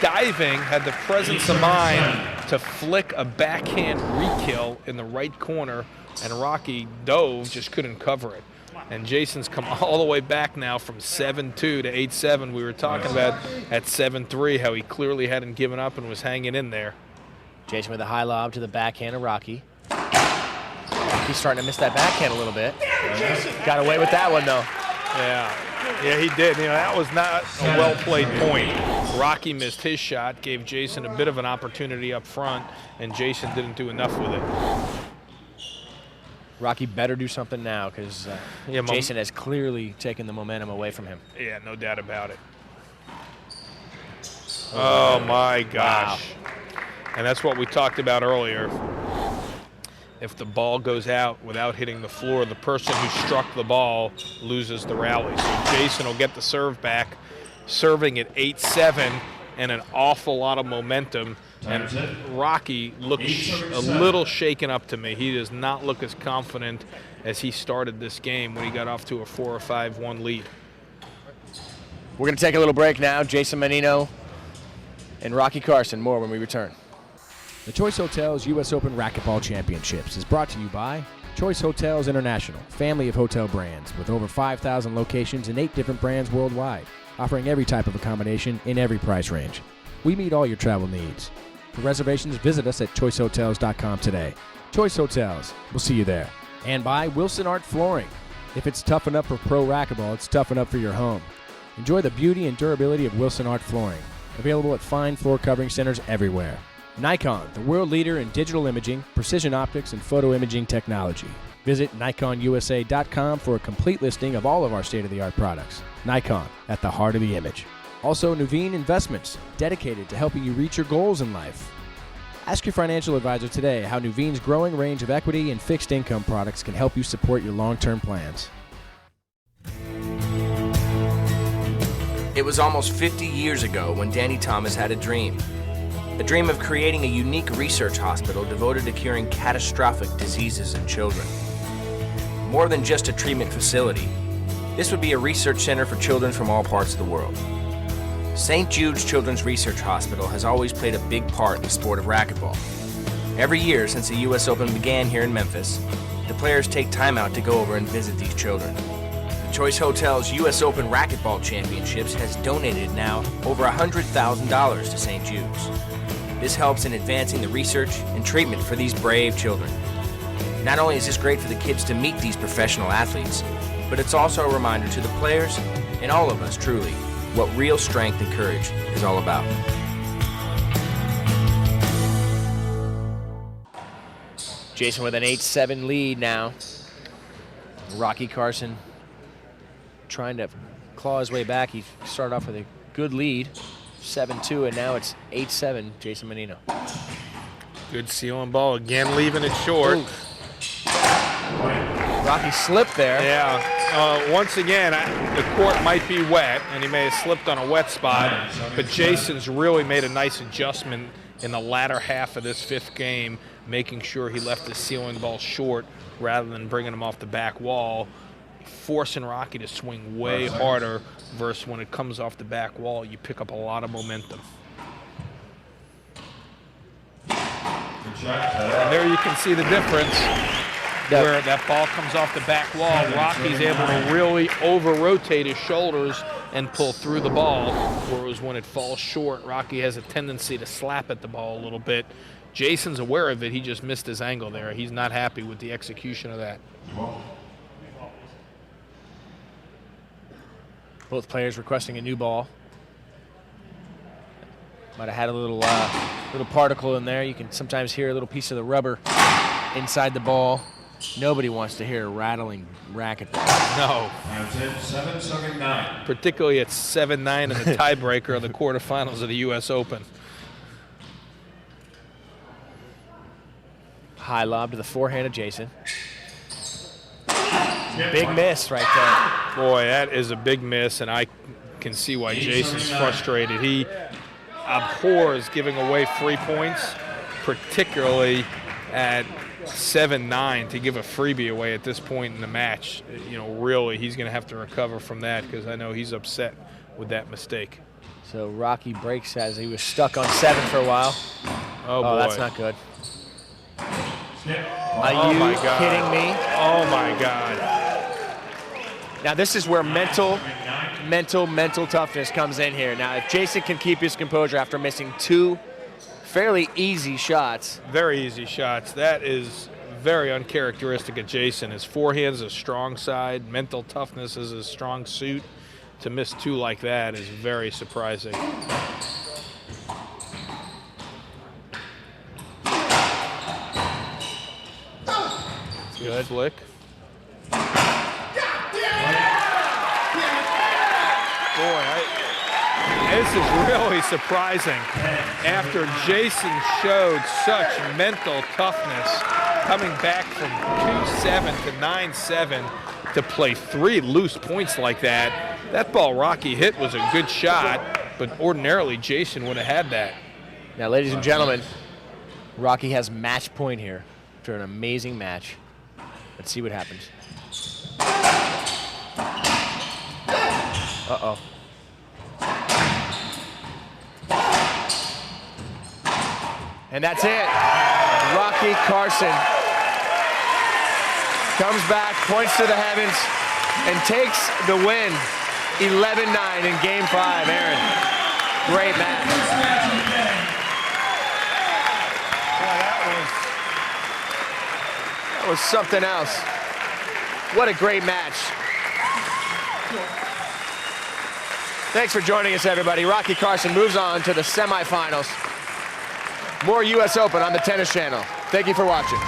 diving, had the presence of mind to flick a backhand re-kill in the right corner, and Rocky dove, just couldn't cover it. And Jason's come all the way back now from 7-2 to 8-7. We were talking about at 7-3 how he clearly hadn't given up and was hanging in there. Jason with a high lob to the backhand of Rocky. He's starting to miss that backhand a little bit. Got away with that one, though. Yeah, he did. You know, that was not a well-played point. Rocky missed his shot, gave Jason a bit of an opportunity up front, and Jason didn't do enough with it. Rocky better do something now because Jason has clearly taken the momentum away from him. Yeah, no doubt about it. Oh, my gosh. Wow. And that's what we talked about earlier. If the ball goes out without hitting the floor, the person who struck the ball loses the rally. So Jason will get the serve back, serving at 8-7 and an awful lot of momentum. And Rocky looks a little shaken up to me. He does not look as confident as he started this game when he got off to a 4 or 5-1 lead. We're going to take a little break now. Jason Mannino and Rocky Carson. More when we return. The Choice Hotels US Open Racquetball Championships is brought to you by Choice Hotels International, family of hotel brands with over 5,000 locations and 8 different brands worldwide, offering every type of accommodation in every price range. We meet all your travel needs. For reservations, visit us at choicehotels.com today. Choice Hotels. We'll see you there. And by Wilson Art Flooring. If it's tough enough for pro racquetball, it's tough enough for your home. Enjoy the beauty and durability of Wilson Art Flooring. Available at fine floor covering centers everywhere. Nikon, the world leader in digital imaging, precision optics, and photo imaging technology. Visit nikonusa.com for a complete listing of all of our state-of-the-art products. Nikon, at the heart of the image. Also, Nuveen Investments, dedicated to helping you reach your goals in life. Ask your financial advisor today how Nuveen's growing range of equity and fixed income products can help you support your long-term plans. It was almost 50 years ago when Danny Thomas had a dream of creating a unique research hospital devoted to curing catastrophic diseases in children. More than just a treatment facility, this would be a research center for children from all parts of the world. St. Jude's Children's Research Hospital has always played a big part in the sport of racquetball. Every year since the US Open began here in Memphis, the players take time out to go over and visit these children. The Choice Hotels US Open Racquetball Championships has donated now over $100,000 to St. Jude's. This helps in advancing the research and treatment for these brave children. Not only is this great for the kids to meet these professional athletes, but it's also a reminder to the players and all of us truly what real strength and courage is all about. Jason with an 8-7 lead now. Rocky Carson trying to claw his way back. He started off with a good lead, 7-2, and now it's 8-7, Jason Mannino. Good ceiling ball, again leaving it short. Ooh. Rocky slipped there. Yeah. Once again, the court might be wet, and he may have slipped on a wet spot, but Jason's really made a nice adjustment in the latter half of this 5th game, making sure he left the ceiling ball short rather than bringing him off the back wall, forcing Rocky to swing way harder versus when it comes off the back wall, you pick up a lot of momentum. And there you can see the difference. Where that ball comes off the back wall, Rocky's able to really over-rotate his shoulders and pull through the ball, whereas when it falls short, Rocky has a tendency to slap at the ball a little bit. Jason's aware of it. He just missed his angle there. He's not happy with the execution of that. Both players requesting a new ball. Might have had a little particle in there. You can sometimes hear a little piece of the rubber inside the ball. Nobody wants to hear a rattling racquetball. No. That's it, 7-9. Particularly at 7-9 in the tiebreaker of the quarterfinals of the US Open. High lob to the forehand of Jason. Big miss right there. Boy, that is a big miss, and I can see why Jason's frustrated. He abhors giving away free points, particularly at 7-9 to give a freebie away at this point in the match. You know, really, he's going to have to recover from that because I know he's upset with that mistake. So Rocky breaks as he was stuck on 7 for a while. Oh, boy. That's not good. Are Oh, you my God. kidding me? Oh, my God. Now this is where mental toughness comes in here. Now if Jason can keep his composure after missing 2 fairly easy shots. Very easy shots. That is very uncharacteristic of Jason. His forehand is a strong side. Mental toughness is a strong suit. To miss 2 like that is very surprising. Good flick. Boy, this is really surprising. After Jason showed such mental toughness, coming back from 2-7 to 9-7 to play 3 loose points like that, that ball Rocky hit was a good shot, but ordinarily Jason would have had that. Now, ladies and gentlemen, Rocky has match point here after an amazing match. Let's see what happens. Uh-oh. And that's it. Rocky Carson comes back, points to the heavens, and takes the win. 11-9 in Game 5, Aaron. Great match. That was something else. What a great match. Thanks for joining us, everybody. Rocky Carson moves on to the semifinals. More US Open on the Tennis Channel. Thank you for watching.